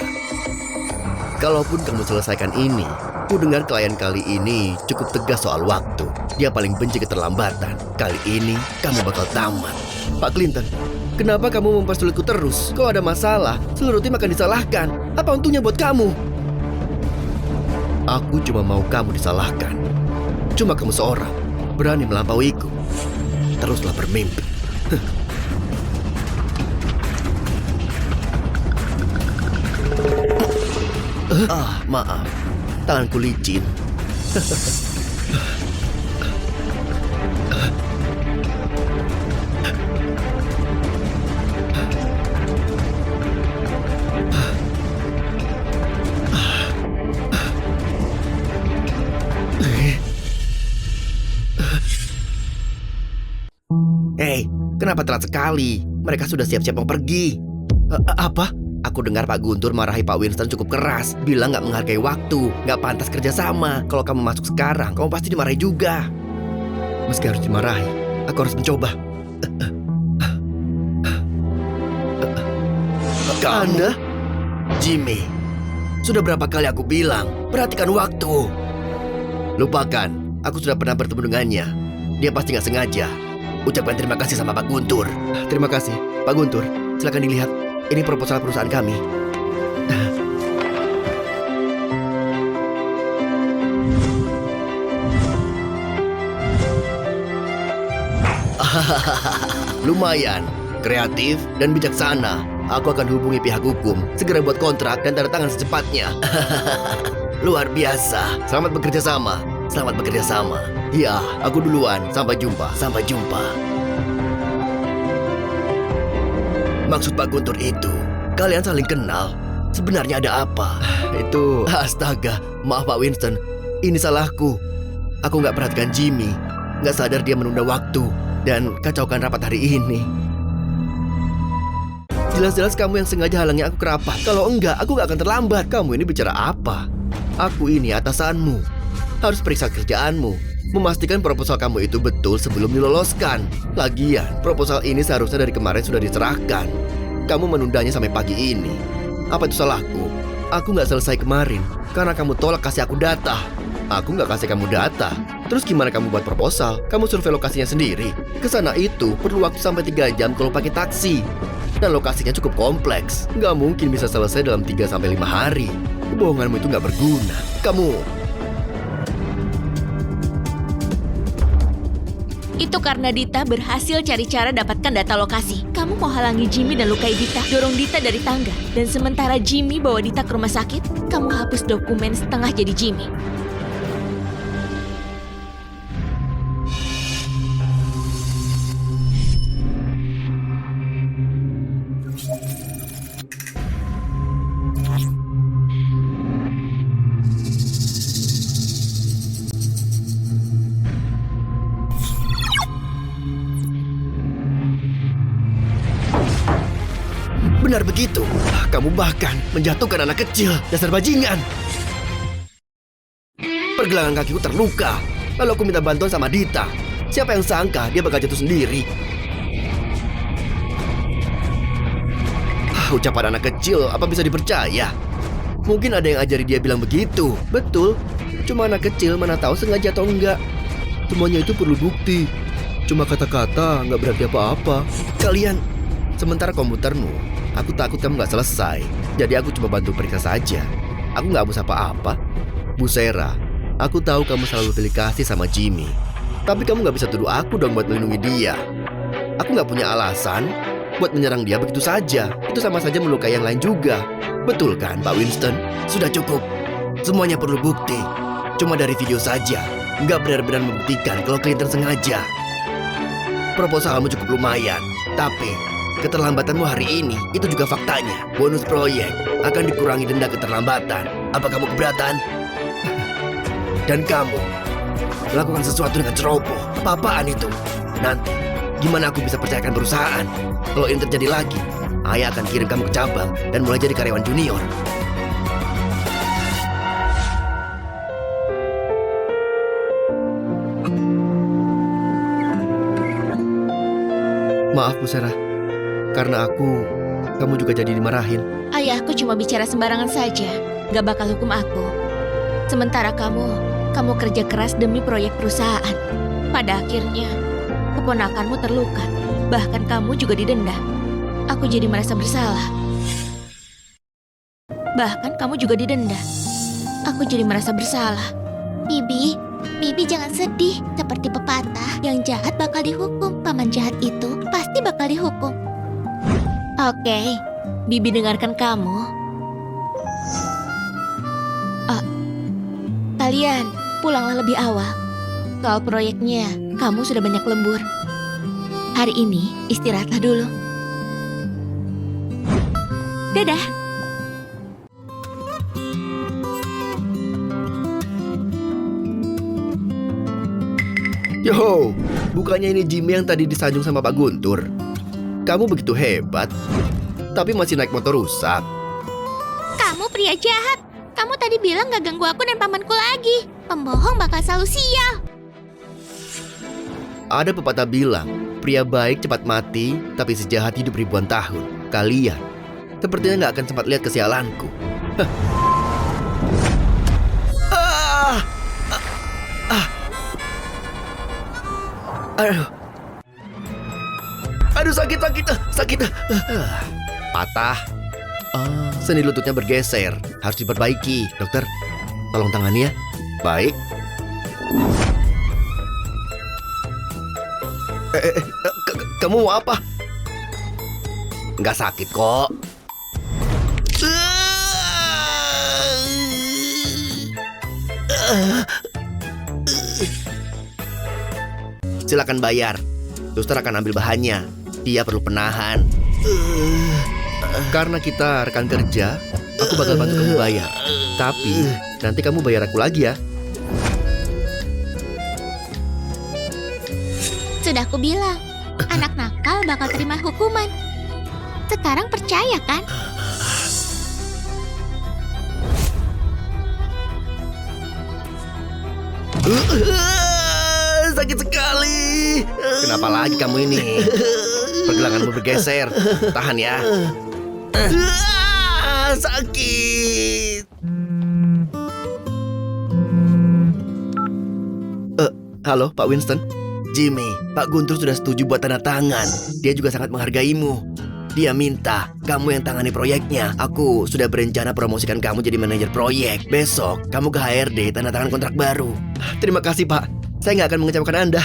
Kalaupun kamu selesaikan ini, ku dengar klien kali ini cukup tegas soal waktu. Dia paling benci keterlambatan. Kali ini kamu bakal tamat. Pak Clinton, kenapa kamu mempersulitku terus? Kalau ada masalah, seluruh tim akan disalahkan. Apa untungnya buat kamu? Aku cuma mau kamu disalahkan. Cuma kamu seorang berani melampauiku. Teruslah bermimpi. Maaf. Tanganku licin. Hei, kenapa telat sekali? Mereka sudah siap-siap mau pergi. Apa? Aku dengar Pak Guntur marahi Pak Winston cukup keras. Bilang nggak menghargai waktu, nggak pantas kerjasama. Kalau kamu masuk sekarang, kamu pasti dimarahi juga. Meski harus dimarahi, aku harus mencoba. Anda? Jimmy, sudah berapa kali aku bilang, perhatikan waktu. Lupakan, aku sudah pernah bertemu dengannya. Dia pasti nggak sengaja. Ucapkan terima kasih sama Pak Guntur. Terima kasih, Pak Guntur. Silakan dilihat. Ini proposal perusahaan kami. Lumayan, kreatif dan bijaksana. Aku akan hubungi pihak hukum, segera buat kontrak dan tanda tangan secepatnya. Luar biasa. Selamat bekerja sama. Selamat bekerja sama. Ya, aku duluan. Sampai jumpa. Sampai jumpa. Maksud Pak Guntur itu, kalian saling kenal. Sebenarnya ada apa? Itu... Astaga, maaf Pak Winston. Ini salahku. Aku nggak perhatikan Jimmy. Nggak sadar dia menunda waktu. Dan kacaukan rapat hari ini. Jelas-jelas kamu yang sengaja halangi aku ke rapat. Kalau enggak, aku nggak akan terlambat. Kamu ini bicara apa? Aku ini atasanmu. Harus periksa kerjaanmu. Memastikan proposal kamu itu betul sebelum diloloskan. Lagian, proposal ini seharusnya dari kemarin sudah diserahkan. Kamu menundanya sampai pagi ini. Apa itu salahku? Aku nggak selesai kemarin karena kamu tolak kasih aku data. Aku nggak kasih kamu data. Terus gimana kamu buat proposal? Kamu survei lokasinya sendiri. Kesana itu perlu waktu sampai 3 jam kalau pakai taksi. Dan lokasinya cukup kompleks. Nggak mungkin bisa selesai dalam 3-5 hari. Kebohonganmu itu nggak berguna. Itu karena Dita berhasil cari cara dapatkan data lokasi. Kamu mau halangi Jimmy dan lukai Dita, dorong Dita dari tangga. Dan sementara Jimmy bawa Dita ke rumah sakit, kamu hapus dokumen setengah jadi Jimmy. Benar begitu. Kamu bahkan menjatuhkan anak kecil. Dasar bajingan. Pergelangan kakiku terluka. Lalu aku minta bantuan sama Dita. Siapa yang sangka dia bakal jatuh sendiri? Ucapan anak kecil apa bisa dipercaya? Mungkin ada yang ajari dia bilang begitu. Betul. Cuma anak kecil mana tahu sengaja atau enggak. Semuanya itu perlu bukti. Cuma kata-kata nggak berarti apa-apa. Kalian, sementara komputermu, aku takut kamu nggak selesai. Jadi aku coba bantu periksa saja. Aku nggak hapus apa-apa. Bu Sera, aku tahu kamu selalu pilih kasih sama Jimmy. Tapi kamu nggak bisa tuduh aku dong buat melindungi dia. Aku nggak punya alasan buat menyerang dia begitu saja. Itu sama saja melukai yang lain juga. Betul kan, Pak Winston? Sudah cukup. Semuanya perlu bukti. Cuma dari video saja. nggak benar-benar membuktikan kalau Clinton sengaja. Proposalmu cukup lumayan, tapi keterlambatanmu hari ini itu juga faktanya. Bonus proyek akan dikurangi denda keterlambatan. Apa kamu keberatan? Dan kamu melakukan sesuatu dengan ceroboh. Apa-apaan itu? Nanti, gimana aku bisa percayakan perusahaan? Kalau ini terjadi lagi, ayah akan kirim kamu ke cabang dan mulai jadi karyawan junior. Maaf, Bu Sarah. Karena kamu juga jadi dimarahin. Ayahku cuma bicara sembarangan saja. Gak bakal hukum aku. Sementara kamu kerja keras demi proyek perusahaan. Pada akhirnya, keponakanmu terluka. Bahkan kamu juga didenda. Aku jadi merasa bersalah. Bahkan kamu juga didenda. Aku jadi merasa bersalah. Bibi jangan sedih. Seperti pepatah, yang jahat bakal dihukum. Paman jahat itu pasti bakal dihukum. Oke, Bibi dengarkan kamu. Kalian pulanglah lebih awal. Soal proyeknya, kamu sudah banyak lembur. Hari ini istirahatlah dulu. Dadah. Yo, bukannya ini Jimmy yang tadi disanjung sama Pak Guntur? Kamu begitu hebat, tapi masih naik motor rusak. Kamu pria jahat. Kamu tadi bilang gak ganggu aku dan pamanku lagi. Pembohong bakal selalu sial. Ada pepatah bilang, pria baik cepat mati, tapi sejahat hidup ribuan tahun. Kalian sepertinya gak akan sempat lihat kesialanku. Aduh, sakit. Patah. Seni lututnya bergeser. Harus diperbaiki. Dokter, tolong tangani ya. Baik. Kamu mau apa? Nggak sakit kok. Silakan bayar. Suster akan ambil bahannya. Dia perlu penahan. Karena kita rekan kerja, aku bakal bantu kamu bayar. Tapi nanti kamu bayar aku lagi ya. Sudah aku bilang, anak nakal bakal terima hukuman. Sekarang percaya kan? Sakit sekali. Kenapa lagi kamu ini? Pergelanganmu bergeser. Tahan ya. Sakit. Halo, Pak Winston. Jimmy, Pak Guntur sudah setuju buat tanda tangan. Dia juga sangat menghargaimu. Dia minta kamu yang tangani proyeknya. Aku sudah berencana promosikan kamu jadi manajer proyek. Besok kamu ke HRD tanda tangan kontrak baru. Terima kasih, Pak. Saya nggak akan mengecewakan Anda.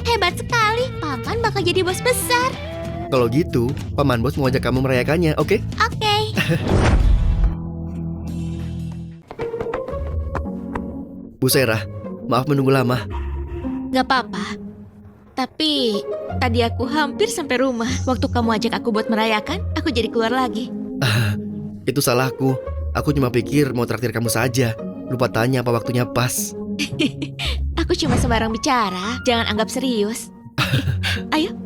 Hebat sekali, paman bakal jadi bos besar. Kalau gitu, Paman Bos mau ajak kamu merayakannya, oke? Oke. Bu Sarah, maaf menunggu lama. Gak apa-apa. Tapi tadi aku hampir sampai rumah. Waktu kamu ajak aku buat merayakan, aku jadi keluar lagi. Itu salahku. Aku cuma pikir mau traktir kamu saja. Lupa tanya apa waktunya pas. Aku cuma sembarang bicara, jangan anggap serius. Ayo.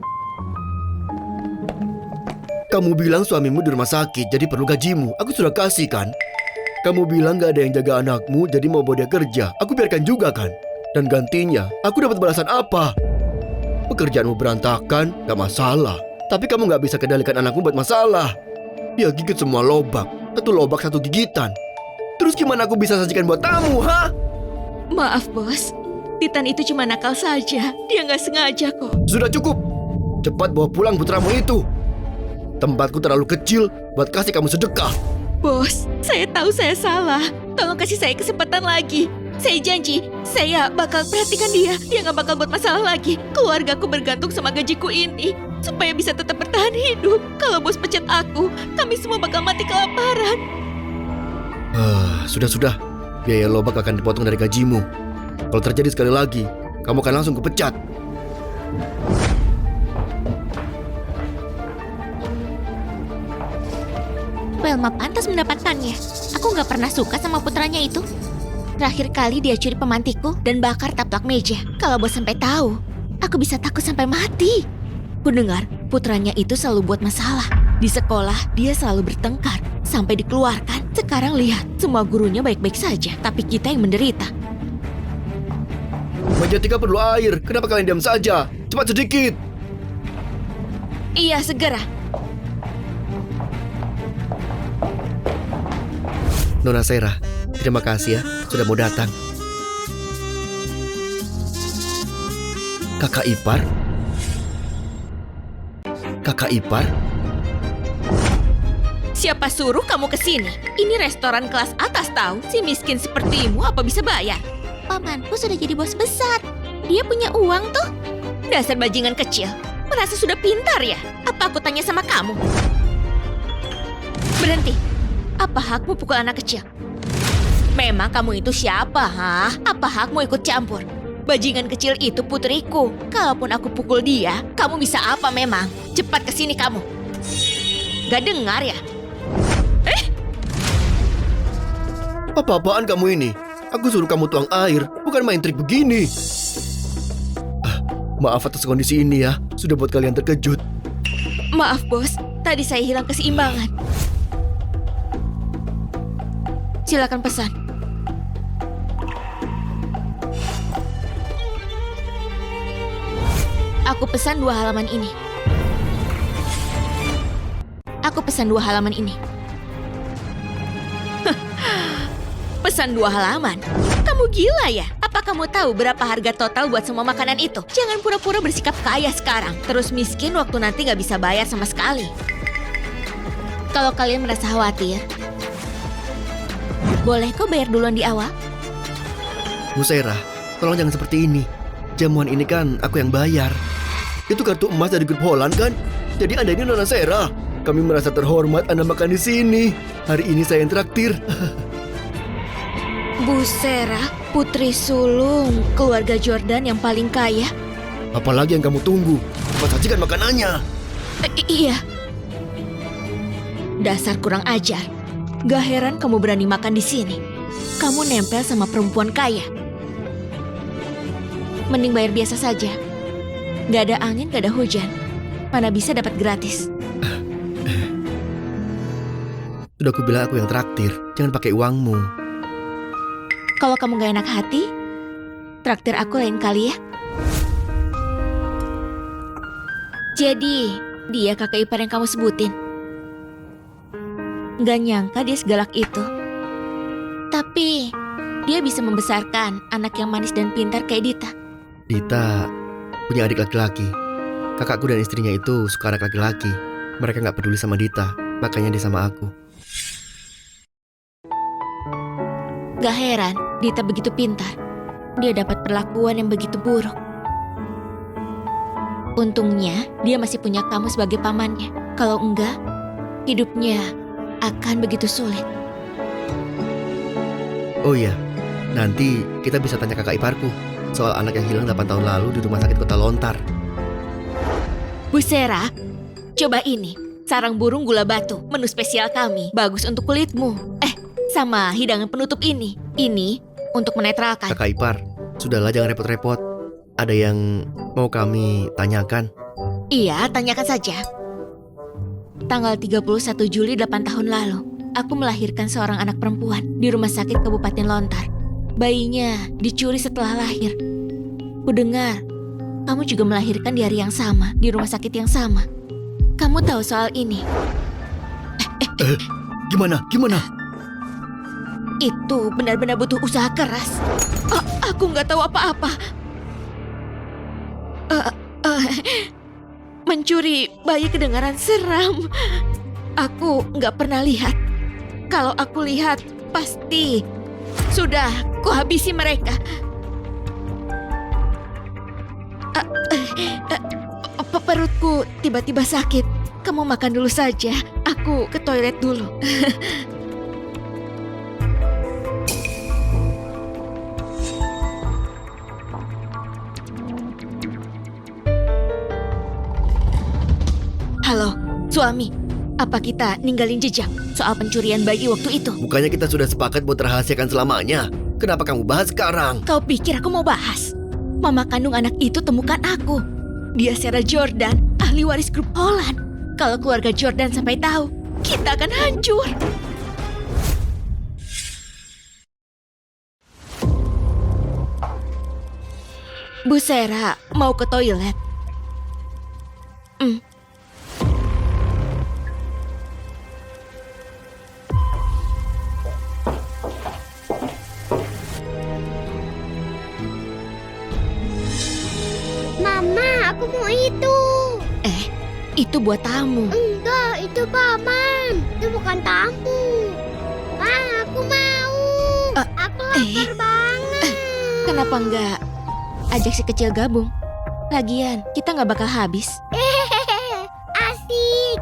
Kamu bilang suamimu di rumah sakit, jadi perlu gajimu. Aku sudah kasih kan? Kamu bilang gak ada yang jaga anakmu, jadi mau bawa dia kerja. Aku biarkan juga kan? Dan gantinya, aku dapat balasan apa? Pekerjaanmu berantakan, gak masalah. Tapi kamu gak bisa kendalikan anakmu buat masalah. Dia gigit semua lobak. Satu lobak, satu gigitan. Terus gimana aku bisa sajikan buat tamu, ha? Maaf, Bos. Titan itu cuma nakal saja. Dia gak sengaja kok. Sudah cukup. Cepat bawa pulang putramu itu. Tempatku terlalu kecil buat kasih kamu sedekah. Bos, saya tahu saya salah. Tolong kasih saya kesempatan lagi. Saya janji, saya bakal perhatikan dia. Dia gak bakal buat masalah lagi. Keluargaku bergantung sama gajiku ini. Supaya bisa tetap bertahan hidup. Kalau bos pecat aku, kami semua bakal mati kelaparan. Sudah. Biaya lobak akan dipotong dari gajimu. Kalau terjadi sekali lagi, kamu akan langsung kupecat. Velma pantas mendapatkannya. Aku nggak pernah suka sama putranya itu. Terakhir kali dia curi pemantikku dan bakar taplak meja. Kalau bos sampai tahu, aku bisa takut sampai mati. Ku dengar putranya itu selalu buat masalah. Di sekolah dia selalu bertengkar sampai dikeluarkan. Sekarang lihat, semua gurunya baik-baik saja, tapi kita yang menderita. Majatika perlu air. Kenapa kalian diam saja? Cepat sedikit. Iya, segera. Nona Sera, terima kasih ya sudah mau datang. Kakak ipar? Kakak ipar? Siapa suruh kamu ke sini? Ini restoran kelas atas tahu. Si miskin sepertimu apa bisa bayar? Pamanku sudah jadi bos besar. Dia punya uang tuh. Dasar bajingan kecil. Merasa sudah pintar ya? Apa aku tanya sama kamu? Berhenti. Apa hakmu pukul anak kecil? Memang kamu itu siapa, ha? Apa hakmu ikut campur? Bajingan kecil itu putriku. Kalaupun aku pukul dia, kamu bisa apa memang? Cepat ke sini kamu. Gak dengar ya? Apa-apaan kamu ini? Aku suruh kamu tuang air, bukan main trik begini. Maaf atas kondisi ini ya, sudah buat kalian terkejut. Maaf bos, tadi saya hilang keseimbangan. Silakan pesan. Aku pesan 2 halaman ini. Aku pesan 2 halaman ini. Pesan 2 halaman? Kamu gila ya? Apa kamu tahu berapa harga total buat semua makanan itu? Jangan pura-pura bersikap kaya sekarang, terus miskin waktu nanti nggak bisa bayar sama sekali. Kalau kalian merasa khawatir, boleh kok bayar duluan di awal? Bu Sera, tolong jangan seperti ini. Jamuan ini kan aku yang bayar. Itu kartu emas dari grup Holland kan? Jadi Anda ini Nona Sera. Kami merasa terhormat Anda makan di sini. Hari ini saya yang traktir. Bu Sera, putri sulung keluarga Jordan yang paling kaya. Apalagi yang kamu tunggu? Cepat sajikan makanannya. Iya. Dasar kurang ajar. Gak heran kamu berani makan di sini. Kamu nempel sama perempuan kaya. Mending bayar biasa saja. Gak ada angin, gak ada hujan. Mana bisa dapat gratis. Sudah aku bilang aku yang traktir. Jangan pakai uangmu. Kalau kamu gak enak hati, traktir aku lain kali ya. Jadi, dia kakak ipar yang kamu sebutin. Gak nyangka dia segalak itu. Tapi, dia bisa membesarkan anak yang manis dan pintar kayak Dita. Dita punya adik laki-laki. Kakakku dan istrinya itu suka anak laki-laki. Mereka gak peduli sama Dita, makanya dia sama aku. Gak heran, Dita begitu pintar. Dia dapat perlakuan yang begitu buruk. Untungnya, dia masih punya kamu sebagai pamannya. Kalau enggak, hidupnya akan begitu sulit. Oh iya, nanti kita bisa tanya kakak iparku soal anak yang hilang 8 tahun lalu di rumah sakit Kota Lontar. Bu Sera, coba ini. Sarang burung gula batu, menu spesial kami. Bagus untuk kulitmu. Sama hidangan penutup ini. Ini untuk menetralkan. Kakak ipar, sudahlah jangan repot-repot. Ada yang mau kami tanyakan? Iya, tanyakan saja. Tanggal 31 Juli 8 tahun lalu, aku melahirkan seorang anak perempuan di rumah sakit Kabupaten Lontar. Bayinya dicuri setelah lahir. Kudengar, kamu juga melahirkan di hari yang sama, di rumah sakit yang sama. Kamu tahu soal ini? Gimana? Itu benar-benar butuh usaha keras. Aku nggak tahu apa-apa. Mencuri bayi kedengaran seram. Aku nggak pernah lihat. Kalau aku lihat, pasti sudah kuhabisi mereka. Perutku tiba-tiba sakit. Kamu makan dulu saja. Aku ke toilet dulu. Halo, suami. Apa kita ninggalin jejak soal pencurian bayi waktu itu? Bukannya kita sudah sepakat buat rahasiakan selamanya? Kenapa kamu bahas sekarang? Kau pikir aku mau bahas? Mama kandung anak itu temukan aku. Dia Sarah Jordan, ahli waris grup Holland. Kalau keluarga Jordan sampai tahu, kita akan hancur. Bu Sarah, mau ke toilet? Mama, aku mau itu. Itu buat tamu. Enggak, itu paman. Itu bukan tamu. Ma, aku mau. Aku lapar banget. Kenapa enggak ajak si kecil gabung? Lagian, kita nggak bakal habis. Asik.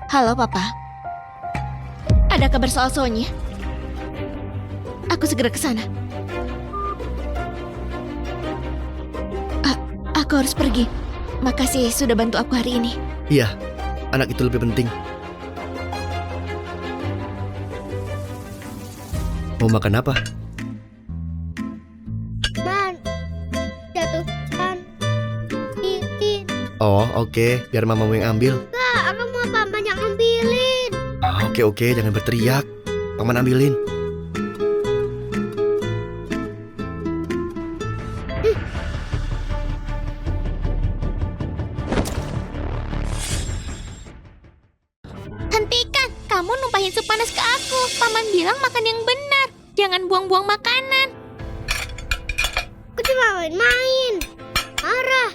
Halo, Papa. Ada kabar soal Sonya? Aku segera ke sana. Aku harus pergi. Makasih sudah bantu aku hari ini. Iya, anak itu lebih penting. Mau makan apa? Man, jatuhkan titin. Oh, oke. Biar mamamu yang ambil. Enggak, aku mau paman yang ambilin. Oke, jangan berteriak. Paman ambilin. Hentikan, kamu numpahin sup panas ke aku. Paman bilang makan yang benar. Jangan buang-buang makanan. Aku cuma main-main. Marah.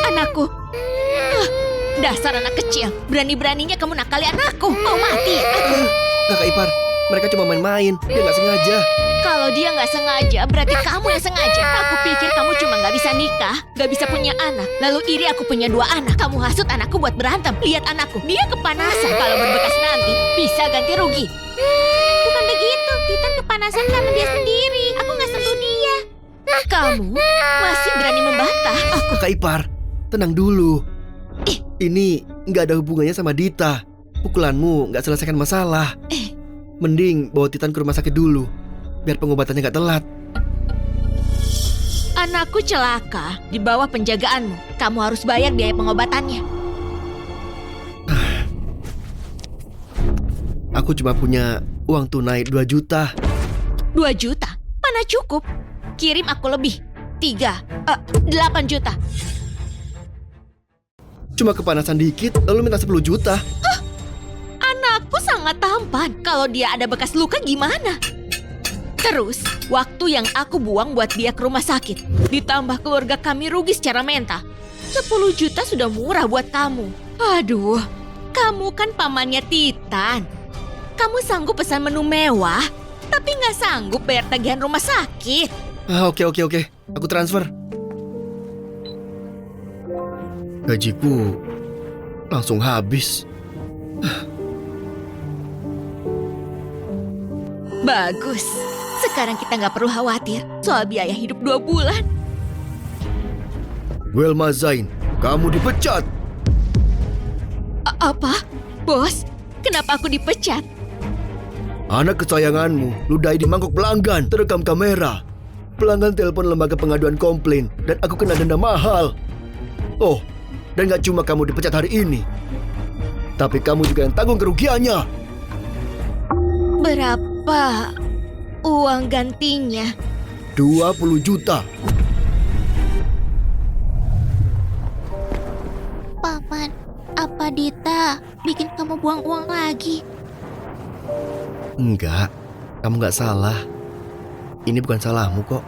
Anakku. Dasar anak kecil. Berani-beraninya kamu nakali anakku. Mau mati. Kakak ipar, mereka cuma main-main. Dia nggak sengaja. Kalau dia nggak sengaja, berarti kamu yang sengaja. Aku pikir kamu cuma nggak bisa nikah, nggak bisa punya anak. Lalu iri aku punya 2 anak. Kamu hasut anakku buat berantem. Lihat anakku, dia kepanasan. Kalau berbekas nanti, bisa ganti rugi. Bukan begitu, Titan kepanasan karena dia sendiri. Aku nggak sentuh dia. Kamu masih berani membantah aku. Kakak ipar, tenang dulu. Ini nggak ada hubungannya sama Dita. Pukulanmu nggak selesaikan masalah. Mending bawa Titan ke rumah sakit dulu, biar pengobatannya nggak telat. Anakku celaka di bawah penjagaanmu. Kamu harus bayar biaya pengobatannya. Aku cuma punya uang tunai 2 juta. 2 juta? Mana cukup? Kirim aku lebih. 8 juta. Cuma kepanasan dikit, lalu minta 10 juta. Anakku sangat tampan. Kalau dia ada bekas luka gimana? Terus, waktu yang aku buang buat dia ke rumah sakit. Ditambah keluarga kami rugi secara mental. 10 juta sudah murah buat kamu. Aduh, kamu kan pamannya Titan. Kamu sanggup pesan menu mewah, tapi nggak sanggup bayar tagihan rumah sakit. Oke. Aku transfer. Gajiku langsung habis. Bagus. Sekarang kita nggak perlu khawatir soal biaya hidup 2 bulan. Welma Zain, kamu dipecat. Apa? Bos, kenapa aku dipecat? Anak kesayanganmu ludahi di mangkok pelanggan, terekam kamera. Pelanggan telepon lembaga pengaduan komplain dan aku kena denda mahal. Oh, dan gak cuma kamu dipecat hari ini, tapi kamu juga yang tanggung kerugiannya. Berapa uang gantinya? 20 juta. Paman, apa Dita bikin kamu buang uang lagi? Enggak, kamu gak salah. Ini bukan salahmu kok.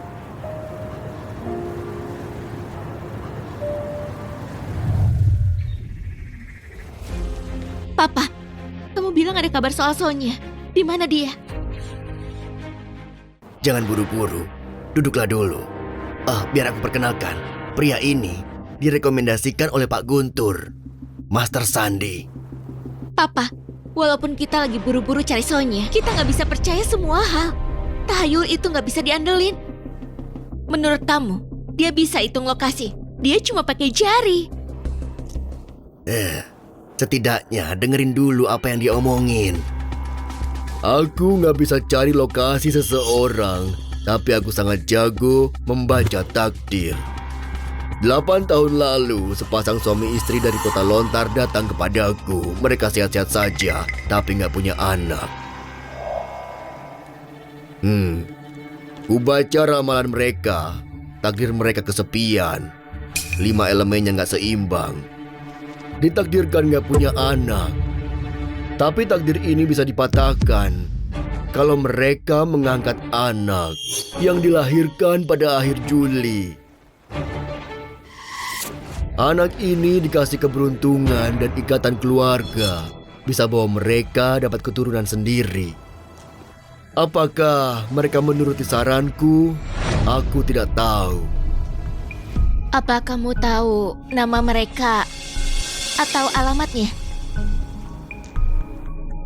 Papa, kamu bilang ada kabar soal Sonya. Di mana dia? Jangan buru-buru, duduklah dulu. Biar aku perkenalkan. Pria ini direkomendasikan oleh Pak Guntur. Master Sandi. Papa, walaupun kita lagi buru-buru cari Sonya, kita nggak bisa percaya semua hal. Tahayul itu nggak bisa diandelin. Menurut kamu, dia bisa hitung lokasi? Dia cuma pakai jari. Setidaknya dengerin dulu apa yang dia omongin. Aku nggak bisa cari lokasi seseorang, tapi aku sangat jago membaca takdir. 8 tahun lalu, sepasang suami istri dari kota lontar datang kepadaku. Mereka sehat-sehat saja, tapi nggak punya anak. Ku baca ramalan mereka. Takdir mereka kesepian. 5 elemennya nggak seimbang. Ditakdirkan nggak punya anak. Tapi takdir ini bisa dipatahkan kalau mereka mengangkat anak yang dilahirkan pada akhir Juli. Anak ini dikasih keberuntungan dan ikatan keluarga, bisa bawa mereka dapat keturunan sendiri. Apakah mereka menuruti saranku? Aku tidak tahu. Apa kamu tahu nama mereka atau alamatnya?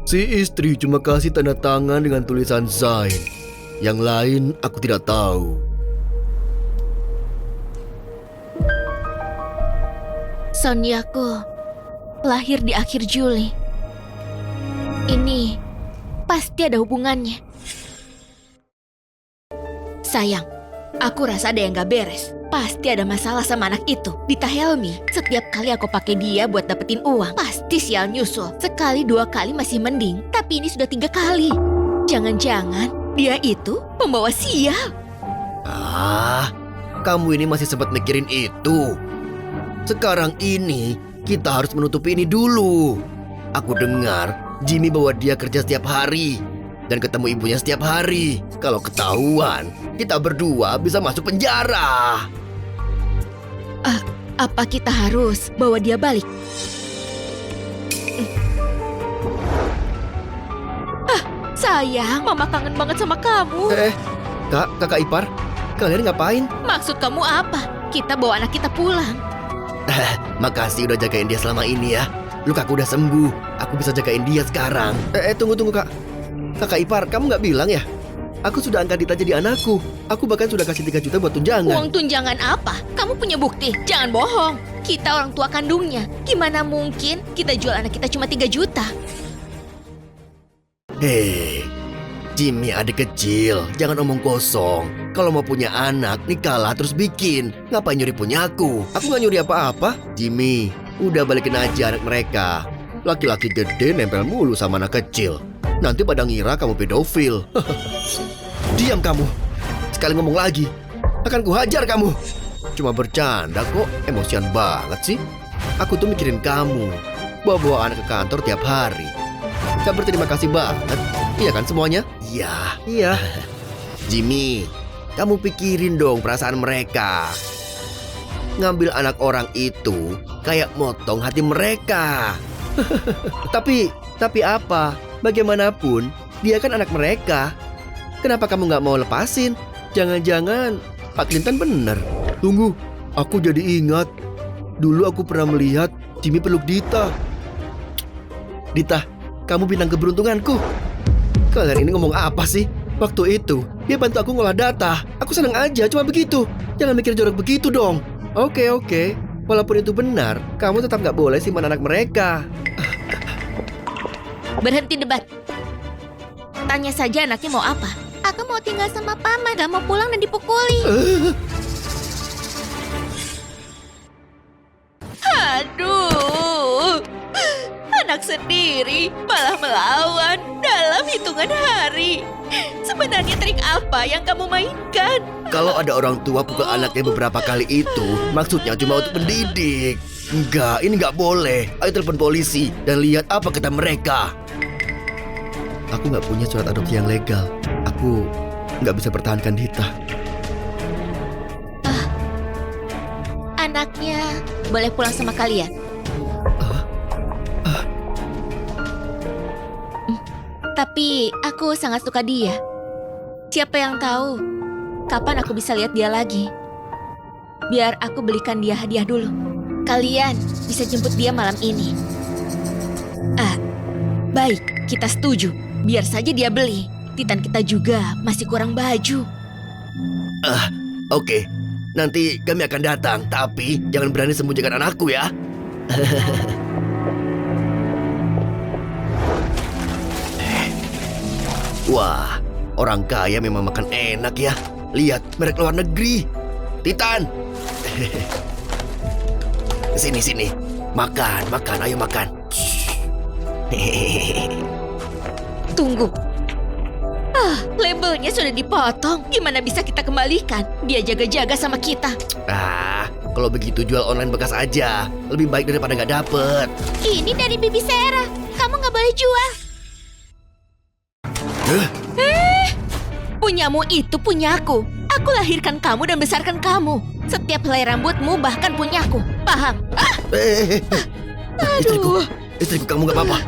Si istri cuma kasih tanda tangan dengan tulisan Zain. Yang lain aku tidak tahu. Sonyaku lahir di akhir Juli. Ini pasti ada hubungannya. Sayang, aku rasa ada yang gak beres. Pasti ada masalah sama anak itu. Dita Helmi, setiap kali aku pakai dia buat dapetin uang, pasti sial nyusul. Sekali 2 kali masih mending, tapi ini sudah 3 kali. Jangan-jangan dia itu pembawa sial. Kamu ini masih sempat mikirin itu. Sekarang ini kita harus menutupi ini dulu. Aku dengar Jimmy bawa dia kerja setiap hari dan ketemu ibunya setiap hari. Kalau ketahuan, kita berdua bisa masuk penjara. Apa kita harus bawa dia balik? Sayang, Mama kangen banget sama kamu. Kakak ipar, kalian ngapain? Maksud kamu apa? Kita bawa anak kita pulang. Makasih udah jagain dia selama ini ya. Lukaku udah sembuh, aku bisa jagain dia sekarang. Tunggu kak. Kakak ipar, kamu nggak bilang ya? Aku sudah angkat Dita jadi anakku. Aku bahkan sudah kasih 3 juta buat tunjangan. Uang tunjangan apa? Kamu punya bukti? Jangan bohong. Kita orang tua kandungnya. Gimana mungkin kita jual anak kita cuma 3 juta? Hei, Jimmy adik kecil, jangan omong kosong. Kalau mau punya anak, nikahlah terus bikin. Ngapain nyuri punyaku? Aku nggak nyuri apa-apa. Jimmy, udah balikin aja anak mereka. Laki-laki gede nempel mulu sama anak kecil. Nanti pada ngira kamu pedofil. Diam kamu. Sekali ngomong lagi, akan kuhajar kamu. Cuma bercanda kok, emosian banget sih. Aku tuh mikirin kamu. Bawa-bawa anak ke kantor tiap hari. Saya berterima kasih banget. Iya kan semuanya? Iya. Jimmy, kamu pikirin dong perasaan mereka. Ngambil anak orang itu kayak motong hati mereka. Tapi apa? Bagaimanapun, dia kan anak mereka. Kenapa kamu nggak mau lepasin? Jangan-jangan Pak Clinton bener. Tunggu, aku jadi ingat. Dulu aku pernah melihat Jimmy peluk Dita. Dita, kamu bintang keberuntunganku. Kalian ini ngomong apa sih? Waktu itu, dia bantu aku ngolah data. Aku senang aja, cuma begitu. Jangan mikir jorok begitu dong. Oke. Walaupun itu benar, kamu tetap nggak boleh simpan anak mereka. Berhenti debat. Tanya saja anaknya mau apa. Aku mau tinggal sama paman, gak mau pulang dan dipukuli. Aduh, anak sendiri malah melawan dalam hitungan hari. Sebenarnya trik apa yang kamu mainkan? Kalau ada orang tua pukul anaknya beberapa kali itu, maksudnya cuma untuk mendidik. Enggak, ini nggak boleh. Ayo telepon polisi dan lihat apa kata mereka. Aku nggak punya surat adopsi yang legal. Aku nggak bisa pertahankan Dita. Anaknya boleh pulang sama kalian. Tapi aku sangat suka dia. Siapa yang tahu kapan aku bisa lihat dia lagi. Biar aku belikan dia hadiah dulu. Kalian bisa jemput dia malam ini. Baik, kita setuju. Biar saja dia beli. Titan kita juga masih kurang baju. Oke. Nanti kami akan datang, tapi jangan berani sembunyikan anakku ya. Wah, orang kaya memang makan enak ya. Lihat, merek luar negeri. Titan. Sini. Makan, ayo makan. Tunggu. Labelnya sudah dipotong. Gimana bisa kita kembalikan? Dia jaga-jaga sama kita. Kalau begitu jual online bekas aja. Lebih baik daripada nggak dapet. Ini dari Bibi Sera. Kamu nggak boleh jual. Punyamu itu punyaku. Aku lahirkan kamu dan besarkan kamu. Setiap helai rambutmu bahkan punyaku. Paham? Istriku, kamu nggak apa-apa.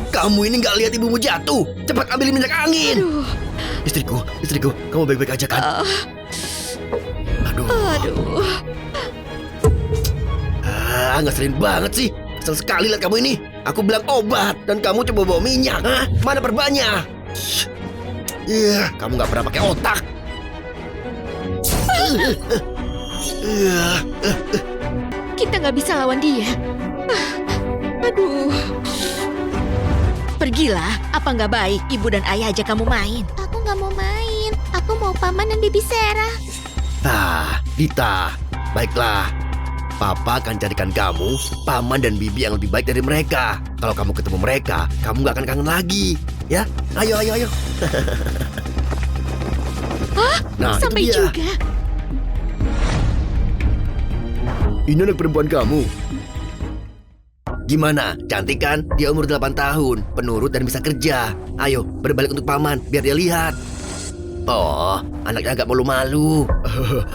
Kamu ini nggak lihat ibumu jatuh. Cepat ambil minyak angin. Istriku, kamu baik-baik aja kan? Aduh. Ngeselin banget sih. Kesel sekali lihat kamu ini. Aku bilang obat dan kamu coba bawa minyak. Hah? Mana perbannya? Kamu nggak pernah pakai otak. Kita nggak bisa lawan dia. Aduh. Pergilah, apa nggak baik ibu dan ayah ajak kamu main? Aku nggak mau main. Aku mau Paman dan Bibi Sera. Dita, baiklah. Papa akan carikan kamu paman dan bibi yang lebih baik dari mereka. Kalau kamu ketemu mereka, kamu nggak akan kangen lagi. Ya, ayo. Nah, sampai itu dia. juga. Ini anak perempuan kamu. Gimana? Cantik kan? Dia umur 8 tahun, penurut dan bisa kerja. Ayo, berbalik untuk paman, biar dia lihat. Oh, anaknya agak malu-malu.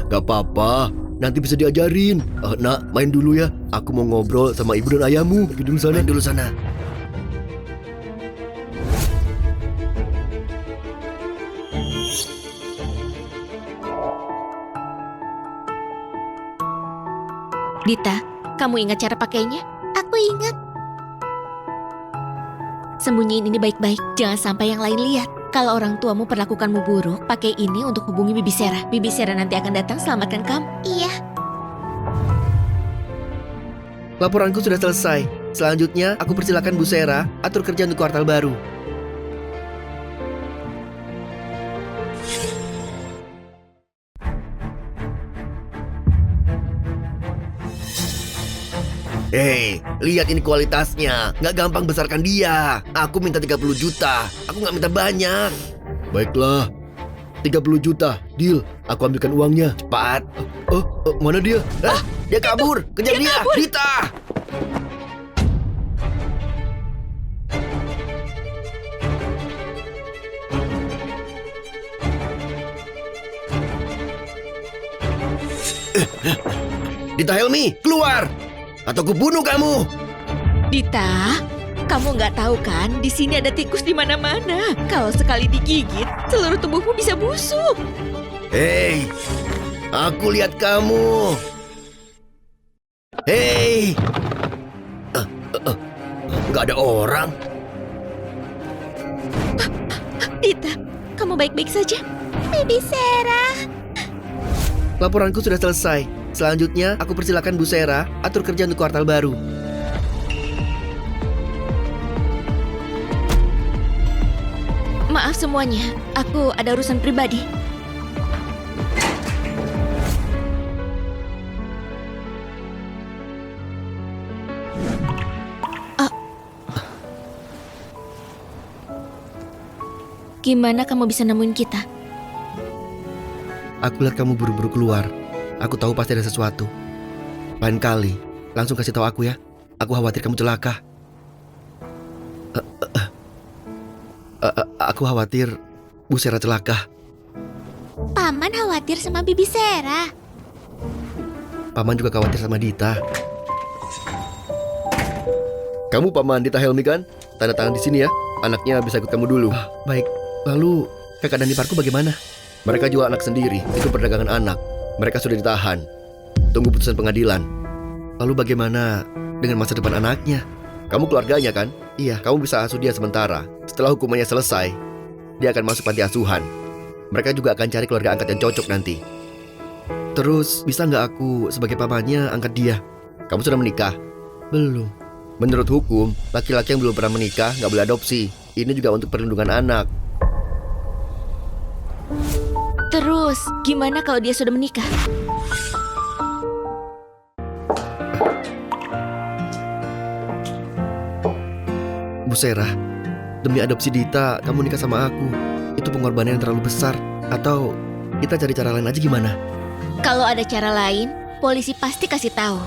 Gak apa-apa, nanti bisa diajarin. Nak, main dulu ya. Aku mau ngobrol sama ibu dan ayahmu. Pergi dulu sana. Main dulu sana. Dita, kamu ingat cara pakainya? Aku ingat. Sembunyiin ini baik-baik, jangan sampai yang lain lihat. Kalau orang tuamu perlakukanmu buruk, pakai ini untuk hubungi Bibi Sera. Bibi Sera nanti akan datang selamatkan kamu. Iya. Laporanku sudah selesai. Selanjutnya, aku persilakan Bu Sera atur kerja untuk kuartal baru. Hei, lihat ini kualitasnya. Nggak gampang besarkan dia. Aku minta 30 juta. Aku nggak minta banyak. Baiklah, 30 juta. Deal, aku ambilkan uangnya. Cepat. Mana dia? Dia kabur. Kejar dia. Dita. Dita Helmi, keluar! Atau aku bunuh kamu! Dita, kamu nggak tahu kan? Di sini ada tikus di mana-mana. Kalau sekali digigit, seluruh tubuhmu bisa busuk. Hei, aku lihat kamu. Hei, nggak ada orang. Dita, kamu baik-baik saja? Bibi Sera. Laporanku sudah selesai. Selanjutnya, aku persilakan Bu Sera atur kerja untuk kuartal baru. Maaf semuanya, aku ada urusan pribadi. Gimana kamu bisa nemuin kita? Aku lihat kamu buru-buru keluar. Aku tahu pasti ada sesuatu. Lain kali, langsung kasih tahu aku ya. Aku khawatir kamu celaka. Aku khawatir Bu Sera celaka. Paman khawatir sama Bibi Sera. Paman juga khawatir sama Dita. Kamu Paman Dita Helmi kan? Tanda tangan di sini ya. Anaknya bisa ikut kamu dulu. Baik. Lalu kakak dan iparku bagaimana? Mereka jual anak sendiri. Itu perdagangan anak. Mereka sudah ditahan. Tunggu putusan pengadilan. Lalu bagaimana dengan masa depan anaknya? Kamu keluarganya kan? Iya, kamu bisa asuh dia sementara. Setelah hukumannya selesai, dia akan masuk panti asuhan. Mereka juga akan cari keluarga angkat yang cocok nanti. Terus, bisa nggak aku sebagai pamannya angkat dia? Kamu sudah menikah? Belum. Menurut hukum, laki-laki yang belum pernah menikah nggak boleh adopsi. Ini juga untuk perlindungan anak. Terus, gimana kalau dia sudah menikah? Bu Serah, demi adopsi Dita, kamu nikah sama aku. Itu pengorbanan yang terlalu besar. Atau kita cari cara lain aja gimana? Kalau ada cara lain, polisi pasti kasih tahu.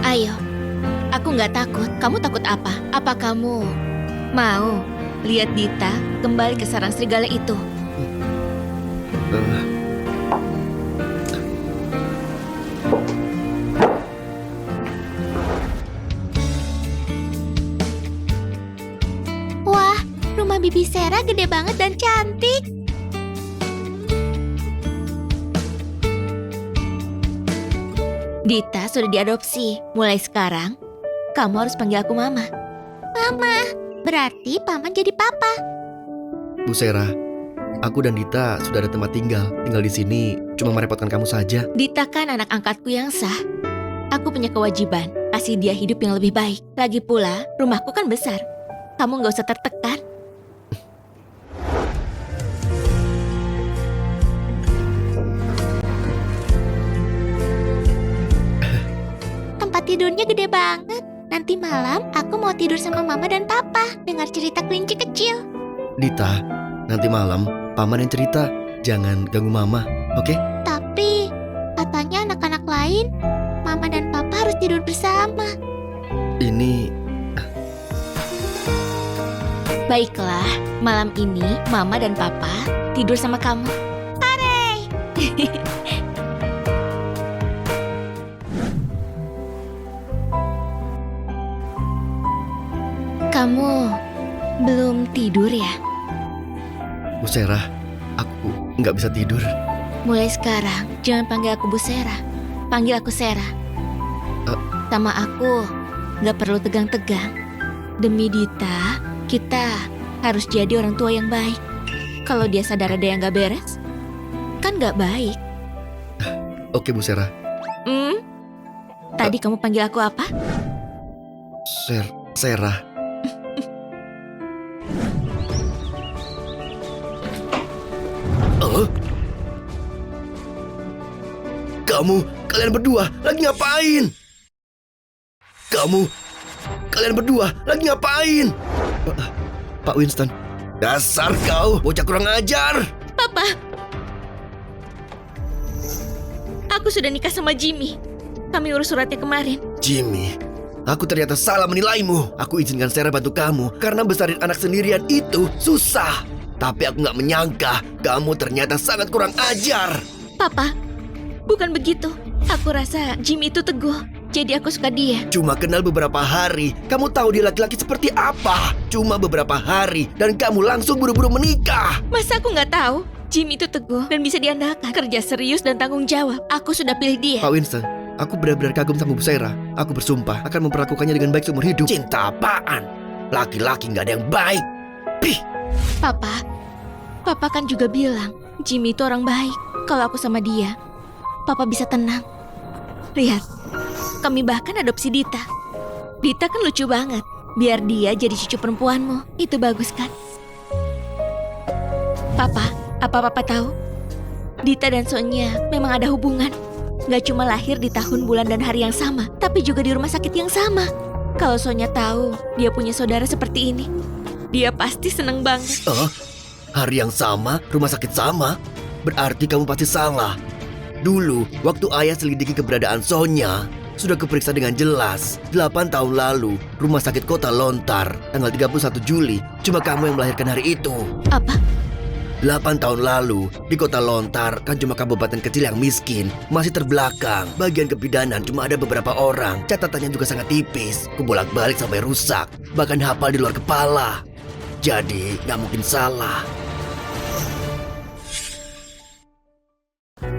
Ayo, aku nggak takut. Kamu takut apa? Apa kamu mau lihat Dita kembali ke sarang serigala itu? Wah, rumah Bibi Sera gede banget dan cantik. Dita sudah diadopsi. Mulai sekarang, kamu harus panggil aku Mama. Mama, berarti Paman jadi papa. Bu Serah, aku dan Dita sudah ada tempat tinggal. Tinggal di sini cuma merepotkan kamu saja. Dita kan anak angkatku yang sah. Aku punya kewajiban kasih dia hidup yang lebih baik. Lagi pula, rumahku kan besar. Kamu nggak usah tertekan. Tempat tidurnya gede banget. Nanti malam aku mau tidur sama Mama dan Papa. Dengar cerita kelinci kecil. Dita, nanti malam paman yang cerita. Jangan ganggu mama, oke? Tapi katanya anak-anak lain, Mama dan Papa harus tidur bersama. Ini Baiklah, malam ini Mama dan Papa tidur sama kamu. Kamu belum tidur ya? Bu Serah, aku nggak bisa tidur. Mulai sekarang, jangan panggil aku Bu Sera. Panggil aku Sera. Sama aku, nggak perlu tegang-tegang. Demi Dita, kita harus jadi orang tua yang baik. Kalau dia sadar ada yang nggak beres, kan nggak baik. Oke Bu Serah. Tadi kamu panggil aku apa? Serah. Kalian berdua lagi ngapain? Kalian berdua lagi ngapain? Pak Winston. Dasar kau, bocah kurang ajar. Papa, aku sudah nikah sama Jimmy. Kami urus suratnya kemarin. Jimmy, aku ternyata salah menilaimu. Aku izinkan Sarah bantu kamu karena besarin anak sendirian itu susah. Tapi aku nggak menyangka kamu ternyata sangat kurang ajar. Papa, bukan begitu. Aku rasa Jimmy itu teguh, jadi aku suka dia. Cuma kenal beberapa hari, kamu tahu dia laki-laki seperti apa? Cuma beberapa hari, dan kamu langsung buru-buru menikah. Masa aku nggak tahu? Jimmy itu teguh dan bisa diandalkan. Kerja serius dan tanggung jawab. Aku sudah pilih dia. Pak Winston, aku benar-benar kagum sama Bu Saira. Aku bersumpah akan memperlakukannya dengan baik seumur hidup. Cinta apaan? Laki-laki nggak ada yang baik. Pih. Papa kan juga bilang Jimmy itu orang baik. Kalau aku sama dia, Papa bisa tenang. Lihat, kami bahkan adopsi Dita. Dita kan lucu banget. Biar dia jadi cucu perempuanmu. Itu bagus kan? Papa, apa Papa tahu? Dita dan Sonia memang ada hubungan. Gak cuma lahir di tahun, bulan, dan hari yang sama, tapi juga di rumah sakit yang sama. Kalau Sonia tahu dia punya saudara seperti ini, dia pasti seneng banget. Hari yang sama, rumah sakit sama? Berarti kamu pasti salah. Dulu, waktu ayah selidiki keberadaan Sonia, sudah keperiksa dengan jelas. 8 tahun lalu, rumah sakit Kota Lontar, tanggal 31 Juli, cuma kamu yang melahirkan hari itu. Apa? 8 tahun lalu, di Kota Lontar kan cuma kabupaten kecil yang miskin, masih terbelakang. Bagian kebidanan cuma ada beberapa orang, catatannya juga sangat tipis. Kubolak-balik sampai rusak, bahkan hafal di luar kepala. Jadi, nggak mungkin salah.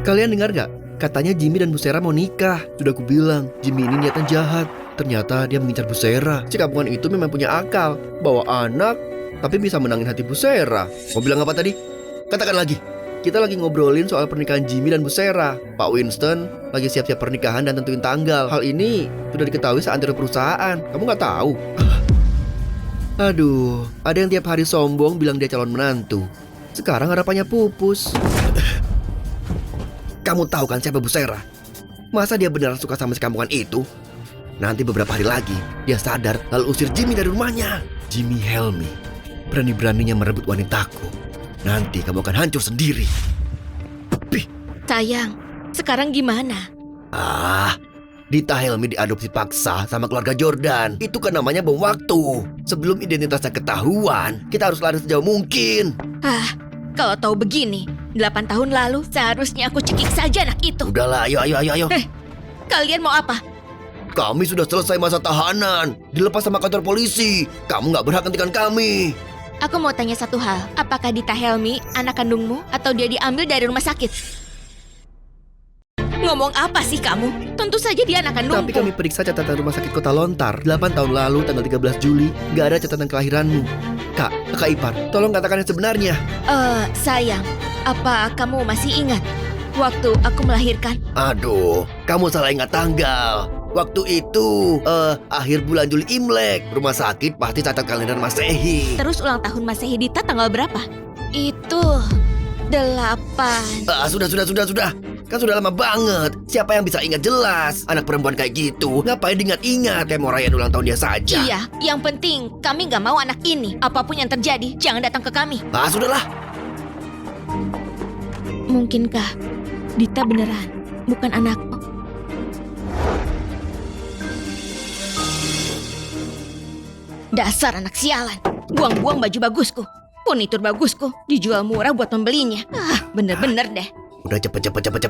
Kalian dengar nggak? Katanya Jimmy dan Bu Sera mau nikah. Sudah aku bilang, Jimmy ini niatan jahat. Ternyata dia mengincar Bu Sera. Si kampungan itu memang punya akal. Bawa anak, tapi bisa menangin hati Bu Sera. Mau bilang apa tadi? Katakan lagi. Kita lagi ngobrolin soal pernikahan Jimmy dan Bu Sera. Pak Winston lagi siap-siap pernikahan dan tentuin tanggal. Hal ini sudah diketahui seantero perusahaan. Kamu nggak tahu? Aduh, ada yang tiap hari sombong bilang dia calon menantu. Sekarang harapannya pupus. Kamu tahu kan siapa Bu Sera? Masa dia beneran suka sama si kampungan itu? Nanti beberapa hari lagi, dia sadar lalu usir Jimmy dari rumahnya. Jimmy Helmy, berani-beraninya merebut wanitaku. Nanti kamu akan hancur sendiri. Sayang, sekarang gimana? Dita Helmy diadopsi paksa sama keluarga Jordan. Itu kan namanya bom waktu. Sebelum identitasnya ketahuan, kita harus lari sejauh mungkin. Kalau tahu begini, 8 tahun lalu seharusnya aku cekik saja anak itu. Udahlah, ayo. Kalian mau apa? Kami sudah selesai masa tahanan. Dilepas sama kantor polisi. Kamu nggak berhak hentikan kami. Aku mau tanya satu hal. Apakah Dita Helmy anak kandungmu atau dia diambil dari rumah sakit? Ngomong apa sih kamu? Tentu saja dia anak kandungku. Tapi kami periksa catatan rumah sakit Kota Lontar 8 tahun lalu tanggal 13 Juli. Nggak ada catatan kelahiranmu. Kakak ipar, tolong katakan yang sebenarnya. Sayang, apa kamu masih ingat waktu aku melahirkan? Aduh, kamu salah ingat tanggal. Waktu itu, akhir bulan Juli Imlek. Rumah sakit pasti catat kalender Masehi. Terus ulang tahun Masehi Dita tanggal berapa? Itu 8. Sudah. Kan sudah lama banget. Siapa yang bisa ingat jelas? Anak perempuan kayak gitu, ngapain diingat-ingat? Kayak mau rayain ulang tahun dia saja. Iya, yang penting kami gak mau anak ini. Apapun yang terjadi, jangan datang ke kami. Sudahlah. Mungkinkah Dita beneran bukan anakku? Dasar anak sialan. Buang-buang baju bagusku. Furnitur bagusku dijual murah buat pembelinya. Bener-bener deh. Udah cepet, lebih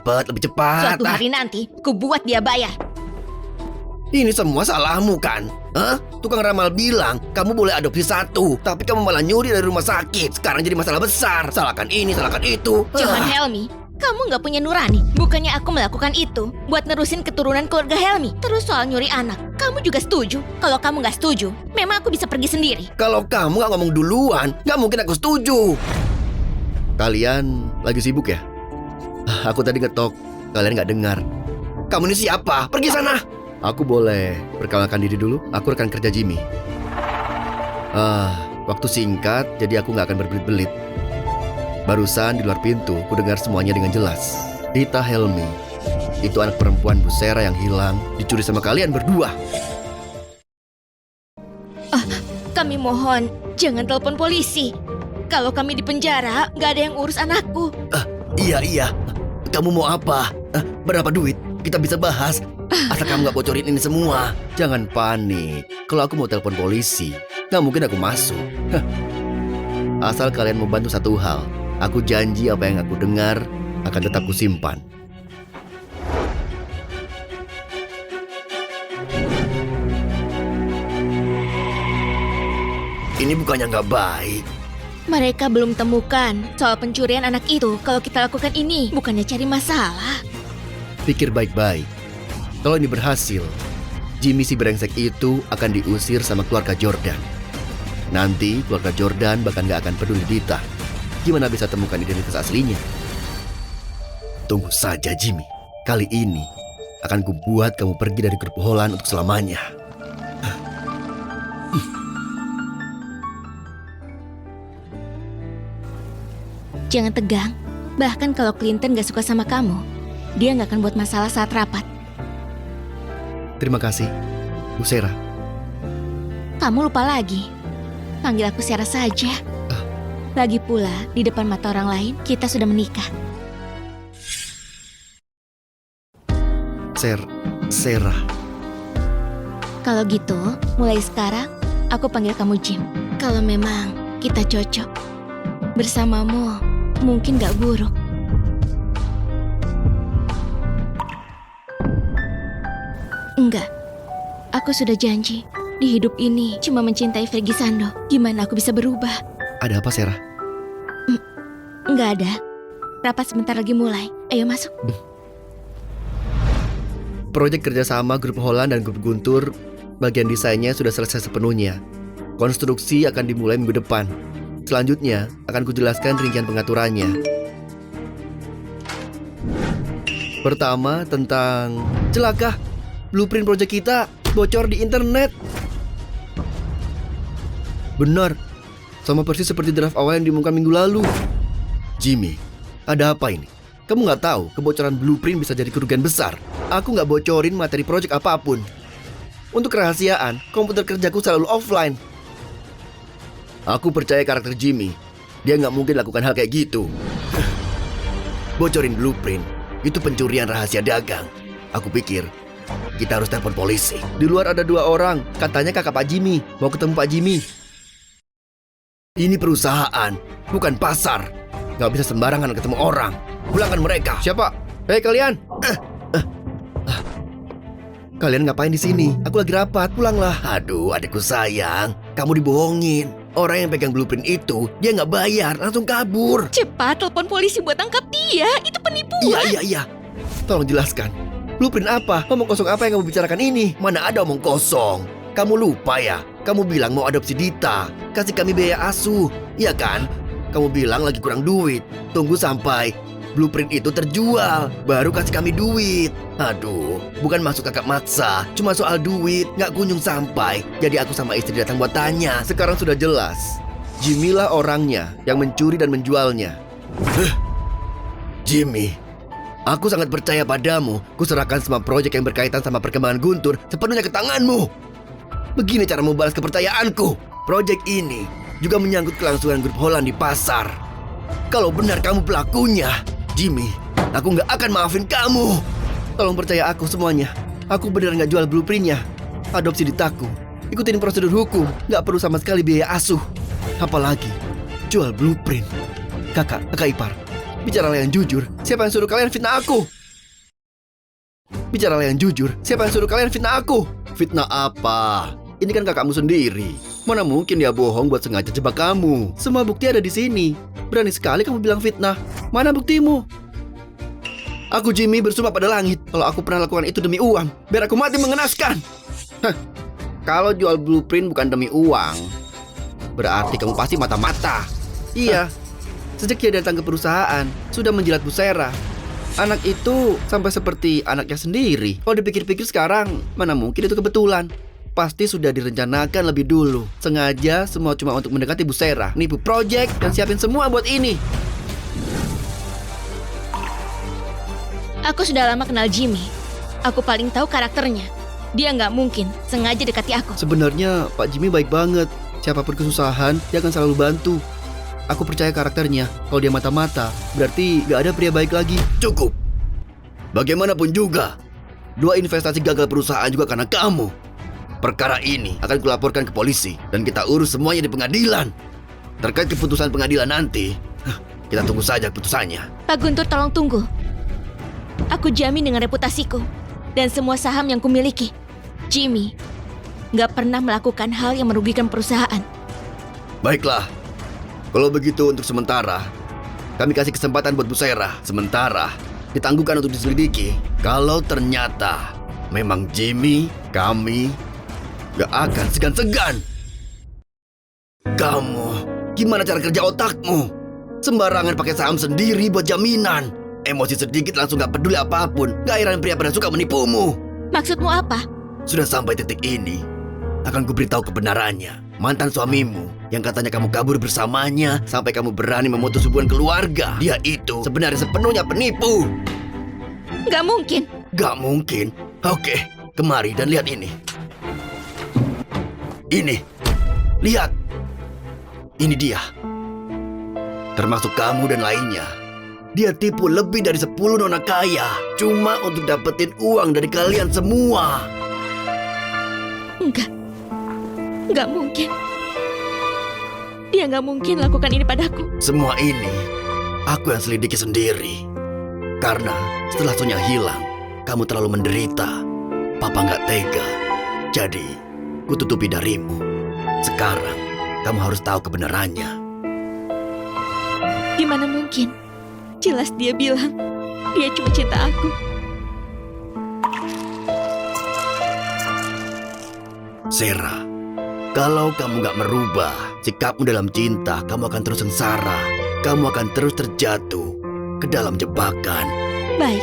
cepat. Suatu hari nanti, ku buat dia bayar. Ini semua salahmu kan? Tukang ramal bilang kamu boleh adopsi 1, tapi kamu malah nyuri dari rumah sakit. Sekarang jadi masalah besar. Salahkan ini, salahkan itu. Jangan Helmy, kamu gak punya nurani. Bukannya aku melakukan itu buat nerusin keturunan keluarga Helmy. Terus soal nyuri anak, kamu juga setuju? Kalau kamu gak setuju, memang aku bisa pergi sendiri. Kalau kamu gak ngomong duluan, gak mungkin aku setuju. Kalian lagi sibuk ya? Aku tadi ngetok, kalian gak dengar. Kamu ini siapa? Pergi sana. Aku boleh perkenalkan diri dulu. Aku rekan kerja Jimmy. Waktu singkat, jadi aku gak akan berbelit-belit. Barusan di luar pintu, ku dengar semuanya dengan jelas. Dita Helmy, itu anak perempuan Bu Sera yang hilang, dicuri sama kalian berdua. Kami mohon, jangan telepon polisi. Kalau kami di penjara, gak ada yang urus anakku. Iya. Kamu mau apa? Berapa duit? Kita bisa bahas. Asal kamu gak bocorin ini semua. Jangan panik. Kalau aku mau telepon polisi, gak mungkin aku masuk. Asal kalian mau bantu satu hal. Aku janji apa yang aku dengar akan tetap kusimpan. Ini bukannya gak baik. Mereka belum temukan soal pencurian anak itu. Kalau kita lakukan ini, bukannya cari masalah. Pikir baik-baik. Kalau ini berhasil, Jimmy si brengsek itu akan diusir sama keluarga Jordan. Nanti keluarga Jordan bahkan gak akan peduli Dita. Gimana bisa temukan identitas aslinya? Tunggu saja Jimmy. Kali ini akan kubuat kamu pergi dari grup Holland untuk selamanya. Jangan tegang. Bahkan kalau Clinton gak suka sama kamu, dia gak akan buat masalah saat rapat. Terima kasih, Bu Sera. Kamu lupa lagi. Panggil aku Sera saja. Lagi pula, di depan mata orang lain, kita sudah menikah. Sera. Kalau gitu, mulai sekarang, aku panggil kamu Jim. Kalau memang kita cocok, bersamamu mungkin gak buruk. Enggak, aku sudah janji di hidup ini cuma mencintai Fergisando. Gimana aku bisa berubah? Ada apa, Sera? Enggak ada. Rapat sebentar lagi mulai. Ayo masuk. Proyek kerjasama grup Holland dan grup Guntur, bagian desainnya sudah selesai sepenuhnya. Konstruksi akan dimulai minggu depan. Selanjutnya akan kujelaskan rincian pengaturannya. Pertama tentang celaka, blueprint proyek kita bocor di internet. Benar, sama persis seperti draft awal yang diumumkan minggu lalu. Jimmy, ada apa ini? Kamu nggak tahu kebocoran blueprint bisa jadi kerugian besar. Aku nggak bocorin materi proyek apapun. Untuk kerahasiaan, komputer kerjaku selalu offline. Aku percaya karakter Jimmy. Dia nggak mungkin lakukan hal kayak gitu. Bocorin blueprint, itu pencurian rahasia dagang. Aku pikir kita harus telepon polisi. Di luar ada 2 orang, katanya kakak Pak Jimmy. Mau ketemu Pak Jimmy. Ini perusahaan, bukan pasar. Nggak bisa sembarangan ketemu orang. Pulangkan mereka. Siapa? Hei kalian. Kalian ngapain di sini? Aku lagi rapat. Pulanglah. Aduh, adikku sayang. Kamu dibohongin. Orang yang pegang blueprint itu, dia nggak bayar, langsung kabur. Cepat telepon polisi buat tangkap dia. Itu penipuan. Iya. Tolong jelaskan. Blueprint apa? Omong kosong apa yang kamu bicarakan ini? Mana ada omong kosong? Kamu lupa ya? Kamu bilang mau adopsi Dita. Kasih kami biaya asuh. Iya kan? Kamu bilang lagi kurang duit. Tunggu sampai blueprint itu terjual, baru kasih kami duit. Aduh, bukan masuk kakak maksa. Cuma soal duit, nggak kunjung sampai. Jadi aku sama istri datang buat tanya. Sekarang sudah jelas. Jimmy lah orangnya yang mencuri dan menjualnya. Jimmy, aku sangat percaya padamu. Kuserahkan semua proyek yang berkaitan sama perkembangan Guntur sepenuhnya ke tanganmu. Begini cara membalas kepercayaanku. Proyek ini juga menyangkut kelangsungan grup Holland di pasar. Kalau benar kamu pelakunya, Jimmy, aku nggak akan maafin kamu. Tolong percaya aku semuanya. Aku benar nggak jual blueprintnya. Adopsi Ditaku. Ikutin prosedur hukum. Nggak perlu sama sekali biaya asuh. Apalagi jual blueprint. Kakak ipar, bicaralah yang jujur. Siapa yang suruh kalian fitnah aku? Bicaralah yang jujur. Siapa yang suruh kalian fitnah aku? Fitnah apa? Ini kan kakakmu sendiri. Mana mungkin dia bohong buat sengaja jebak kamu. Semua bukti ada di sini. Berani sekali kamu bilang fitnah. Mana buktimu? Aku Jimmy bersumpah pada langit kalau aku pernah lakukan itu demi uang, biar aku mati mengenaskan. Kalau jual blueprint bukan demi uang, berarti kamu pasti mata-mata. Iya. Sejak dia datang ke perusahaan, sudah menjilat Bu Sera. Anak itu sampai seperti anaknya sendiri. Kalau dipikir-pikir sekarang, mana mungkin itu kebetulan. Pasti sudah direncanakan lebih dulu. Sengaja semua cuma untuk mendekati Bu Sera, nipu project, dan siapin semua buat ini. Aku sudah lama kenal Jimmy. Aku paling tahu karakternya. Dia nggak mungkin sengaja dekati aku. Sebenarnya Pak Jimmy baik banget. Siapapun kesusahan, dia akan selalu bantu. Aku percaya karakternya. Kalau dia mata-mata, berarti gak ada pria baik lagi. Cukup. Bagaimanapun juga, 2 investasi gagal perusahaan juga karena kamu. Perkara ini akan kulaporkan ke polisi dan kita urus semuanya di pengadilan. Terkait keputusan pengadilan nanti, kita tunggu saja keputusannya. Pak Guntur, tolong tunggu. Aku jamin dengan reputasiku dan semua saham yang kumiliki, Jimmy nggak pernah melakukan hal yang merugikan perusahaan. Baiklah, kalau begitu untuk sementara, kami kasih kesempatan buat Bu Sera. Sementara, ditangguhkan untuk diselidiki. Kalau ternyata memang Jimmy, kami gak akan segan-segan. Kamu, gimana cara kerja otakmu? Sembarangan pakai saham sendiri buat jaminan. Emosi sedikit langsung gak peduli apapun. Gak heran pria pada suka menipumu. Maksudmu apa? Sudah sampai titik ini, akan kuberitahu kebenarannya. Mantan suamimu yang katanya kamu kabur bersamanya sampai kamu berani memutus hubungan keluarga, dia itu sebenarnya sepenuhnya penipu. Gak mungkin. Gak mungkin? Oke, kemari dan lihat ini. Ini, lihat. Ini dia. Termasuk kamu dan lainnya. Dia tipu lebih dari 10 nona kaya cuma untuk dapetin uang dari kalian semua. Nggak mungkin. Dia nggak mungkin lakukan ini padaku. Semua ini aku yang selidiki sendiri. Karena setelah Sonya hilang, kamu terlalu menderita. Papa nggak tega. Jadi, kututupi darimu. Sekarang, kamu harus tahu kebenarannya. Gimana mungkin? Jelas dia bilang dia cuma cinta aku. Sera, kalau kamu gak merubah sikapmu dalam cinta, kamu akan terus sengsara. Kamu akan terus terjatuh ke dalam jebakan. Baik,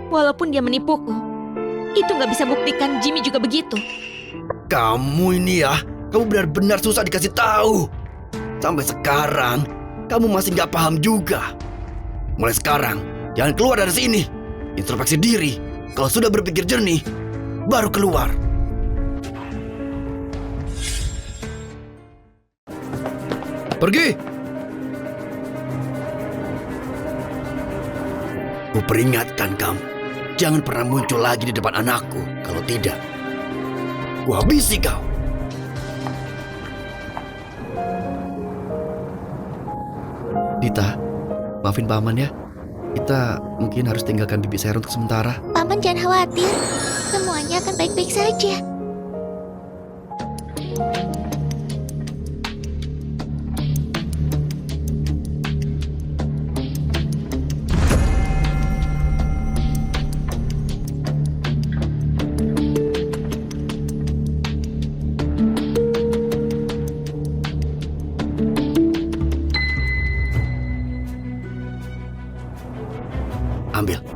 walaupun dia menipuku, itu nggak bisa buktikan Jimmy juga begitu. Kamu ini ya, kamu benar-benar susah dikasih tahu. Sampai sekarang, kamu masih gak paham juga. Mulai sekarang, jangan keluar dari sini. Introspeksi diri. Kalau sudah berpikir jernih, baru keluar. Pergi! Kuperingatkan kamu, jangan pernah muncul lagi di depan anakku. Kalau tidak, ku habisi kau. Dita, maafin Paman ya. Kita mungkin harus tinggalkan Bibi Sera untuk sementara. Paman jangan khawatir, semuanya akan baik-baik saja.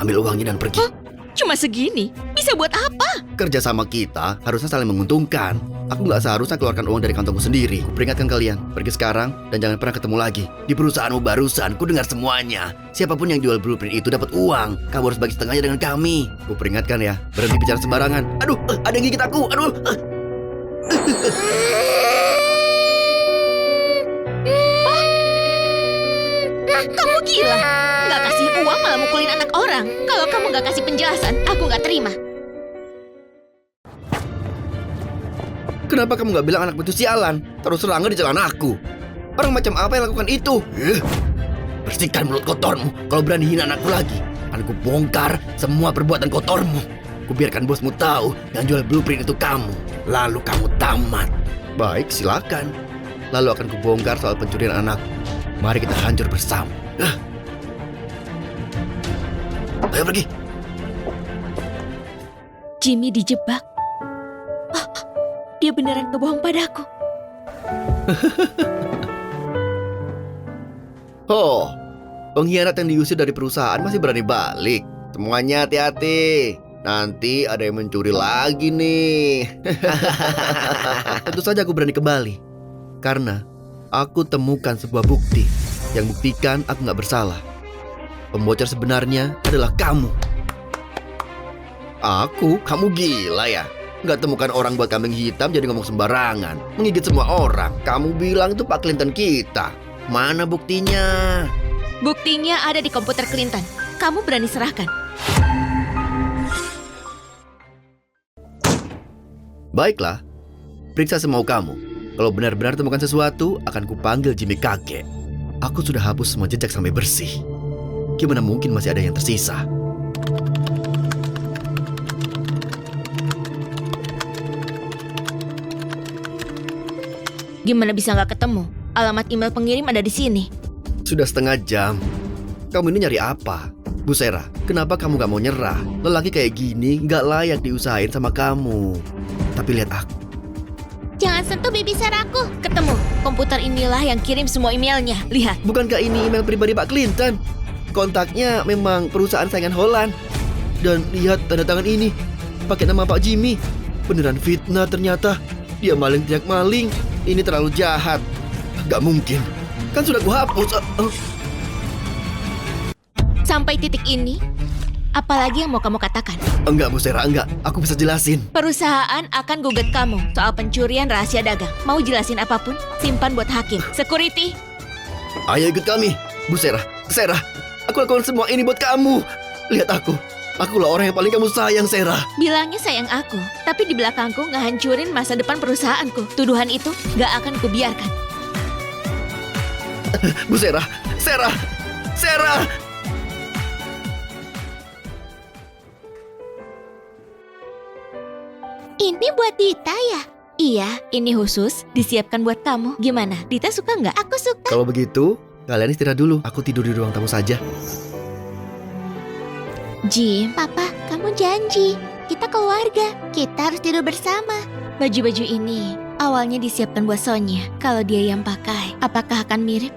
Ambil uangnya dan pergi. Cuma segini, bisa buat apa? Kerja sama kita harusnya saling menguntungkan. Aku nggak seharusnya keluarkan uang dari kantongku sendiri. Peringatkan kalian, pergi sekarang dan jangan pernah ketemu lagi. Di perusahaanmu barusan, ku dengar semuanya. Siapapun yang jual blueprint itu dapat uang. Kamu harus bagi setengahnya dengan kami. Ku peringatkan ya, berhenti bicara sembarangan. Aduh, ada yang gigit aku. Aduh. Kamu gila? Nggak kasih uang malah mukulin anak orang. Kalau kamu nggak kasih penjelasan, aku nggak terima. Kenapa kamu nggak bilang anakku itu sialan? Terus serangan di jalan aku. Orang macam apa yang lakukan itu? Bersihkan mulut kotormu. Kalau berani hina anakku lagi, akan ku bongkar semua perbuatan kotormu. Ku biarkan bosmu tahu yang jual blueprint itu kamu. Lalu kamu tamat. Baik, silakan. Lalu akan ku bongkar soal pencurian anakku. Mari kita hancur bersama. Ayo pergi. Jimmy dijebak. Dia beneran kebohong padaku. Oh, pengkhianat yang diusir dari perusahaan masih berani balik. Semuanya hati-hati. Nanti ada yang mencuri lagi nih. Tentu saja aku berani kembali. Karena aku temukan sebuah bukti yang buktikan aku gak bersalah. Pembocor sebenarnya adalah kamu. Aku? Kamu gila ya? Gak temukan orang buat kambing hitam jadi ngomong sembarangan. Menggigit semua orang. Kamu bilang itu Pak Clinton kita. Mana buktinya? Buktinya ada di komputer Clinton. Kamu berani serahkan? Baiklah, periksa semau kamu. Kalau benar-benar temukan sesuatu, akan kupanggil Jimmy kakek. Aku sudah hapus semua jejak sampai bersih. Gimana mungkin masih ada yang tersisa? Gimana bisa nggak ketemu? Alamat email pengirim ada di sini. Sudah setengah jam. Kamu ini nyari apa? Bu Sera, kenapa kamu gak mau nyerah? Lelaki kayak gini gak layak diusahain sama kamu. Tapi lihat aku. Jangan sentuh Bibi Seraku. Ketemu. Komputer inilah yang kirim semua emailnya. Lihat. Bukankah ini email pribadi Pak Clinton? Kontaknya memang perusahaan saingan Holland. Dan lihat tanda tangan ini. Pakai nama Pak Jimmy. Beneran fitnah ternyata. Dia maling teriak maling. Ini terlalu jahat. Gak mungkin. Kan sudah kuhapus. Sampai titik ini, apalagi yang mau kamu katakan? Enggak, Bu Sera, enggak. Aku bisa jelasin. Perusahaan akan gugat kamu soal pencurian rahasia dagang. Mau jelasin apapun, simpan buat hakim. Security. Ayo ikut kami. Bu Sera, Sera. Aku lakukan semua ini buat kamu. Lihat aku. Akulah orang yang paling kamu sayang, Sera. Bilangnya sayang aku, tapi di belakangku ngehancurin masa depan perusahaanku. Tuduhan itu gak akan kubiarkan. Bu Sera, Sera, Sera. Ini buat Dita ya? Iya, ini khusus disiapkan buat kamu. Gimana? Dita suka nggak? Aku suka. Kalau begitu, kalian istirahat dulu. Aku tidur di ruang tamu saja. Jim, Papa, kamu janji. Kita keluarga. Kita harus tidur bersama. Baju-baju ini awalnya disiapkan buat Sonya. Kalau dia yang pakai, apakah akan mirip?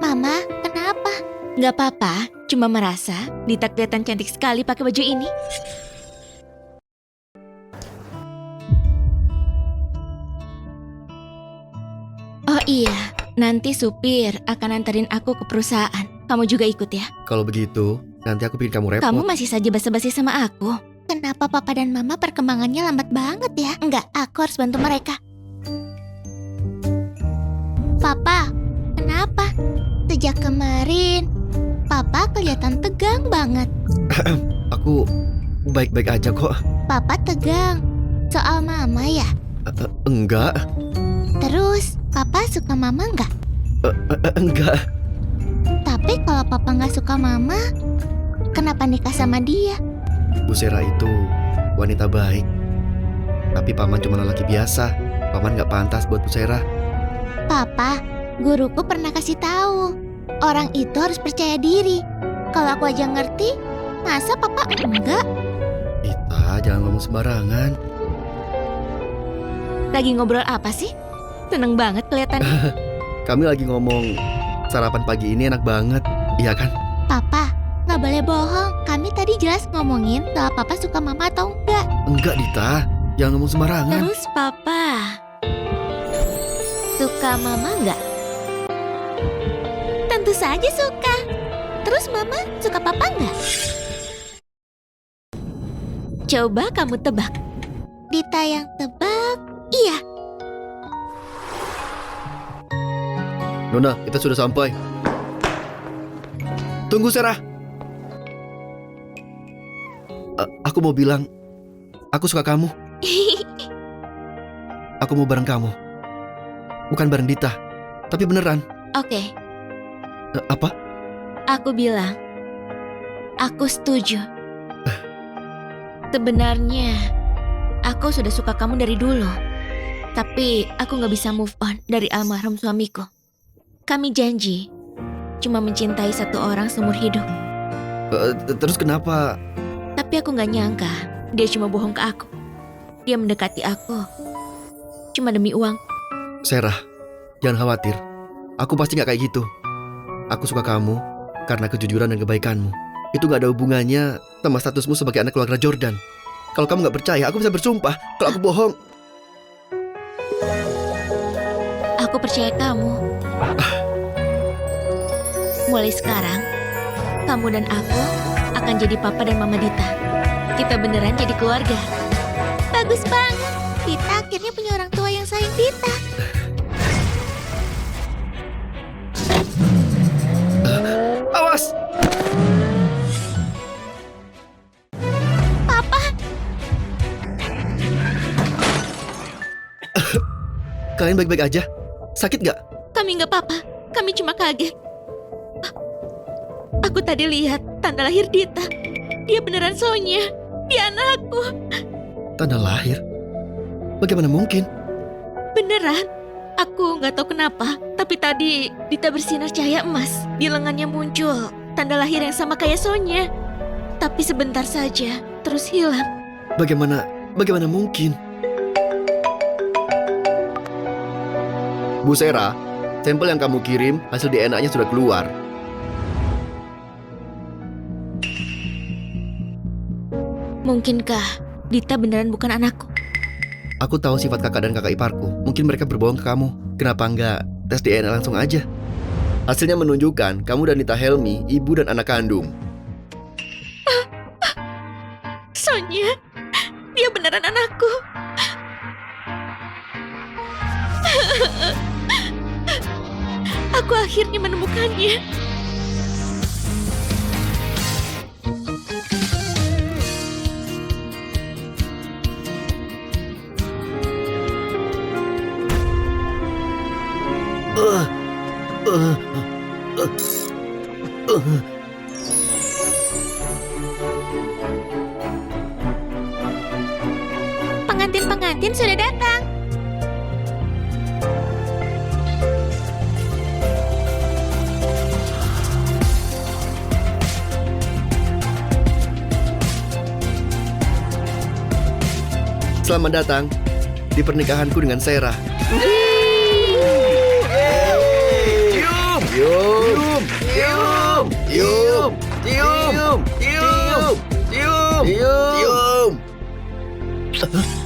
Mama, kenapa? Gak apa-apa, cuma merasa Dita kelihatan cantik sekali pakai baju ini. Oh iya, nanti supir akan anterin aku ke perusahaan. Kamu juga ikut ya? Kalau begitu, nanti aku bikin kamu repot. Kamu masih saja basa-basi sama aku. Kenapa papa dan mama perkembangannya lambat banget ya? Enggak, aku harus bantu mereka. Papa, kenapa? Sejak kemarin, papa kelihatan tegang banget. Aku baik-baik aja kok. Papa tegang. Soal mama ya? Enggak, Terus, papa suka mama enggak? enggak. Tapi kalau papa nggak suka mama, kenapa nikah sama dia? Bu Sera itu wanita baik. Tapi Paman cuma lelaki biasa. Paman nggak pantas buat Bu Sera. Papa, guruku pernah kasih tahu, orang itu harus percaya diri. Kalau aku aja ngerti, masa papa enggak? Dita, jangan ngomong sembarangan. Lagi ngobrol apa sih? Seneng banget kelihatannya. Kami lagi ngomong sarapan pagi ini enak banget, iya kan? Papa, nggak boleh bohong. Kami tadi jelas ngomongin soal papa suka mama atau enggak. Enggak, Dita. Jangan ngomong sembarangan. Terus papa suka mama enggak? Tentu saja suka. Terus mama suka papa enggak? Coba kamu tebak. Dita yang tebak, iya. Nona, kita sudah sampai. Tunggu, Sera. Aku mau bilang, aku suka kamu. Aku mau bareng kamu. Bukan bareng Dita, tapi beneran. Oke, Apa? aku bilang, aku setuju. Sebenarnya, aku sudah suka kamu dari dulu. Tapi aku gak bisa move on dari almarhum suamiku. Kami janji cuma mencintai satu orang seumur hidup. Terus kenapa? Tapi aku gak nyangka dia cuma bohong ke aku. Dia mendekati aku cuma demi uang. Sera, jangan khawatir. Aku pasti gak kayak gitu. Aku suka kamu karena kejujuran dan kebaikanmu. Itu gak ada hubungannya sama statusmu sebagai anak keluarga Jordan. Kalau kamu gak percaya, aku bisa bersumpah kalau aku bohong. Aku percaya kamu. Mulai sekarang, kamu dan aku akan jadi papa dan mama Dita. Kita beneran jadi keluarga. Bagus banget. Dita akhirnya punya orang tua yang sayang Dita. Awas! Papa, Kalian baik-baik aja? Sakit gak? kami nggak apa-apa. Kami cuma kaget. Aku tadi lihat tanda lahir Dita. Dia beneran Sonya. Dia anakku. Tanda lahir? Bagaimana mungkin? Beneran. Aku nggak tahu kenapa, tapi tadi Dita bersinar cahaya emas. Di lengannya muncul tanda lahir yang sama kayak Sonya. Tapi sebentar saja, terus hilang. Bagaimana mungkin? Bu Sera, sampel yang kamu kirim, hasil DNA-nya sudah keluar. Mungkinkah Dita beneran bukan anakku? Aku tahu sifat kakak dan kakak iparku. Mungkin mereka berbohong ke kamu. Kenapa nggak tes DNA langsung aja? Hasilnya menunjukkan kamu dan Dita Helmi, ibu dan anak kandung. Sonya, dia beneran anakku. Aku akhirnya menemukannya. Pengantin-pengantin sudah datang. Selamat datang di pernikahanku dengan Sarah. Cium! Cium! Cium! Cium! Cium! Cium! Cium! Cium! Cium!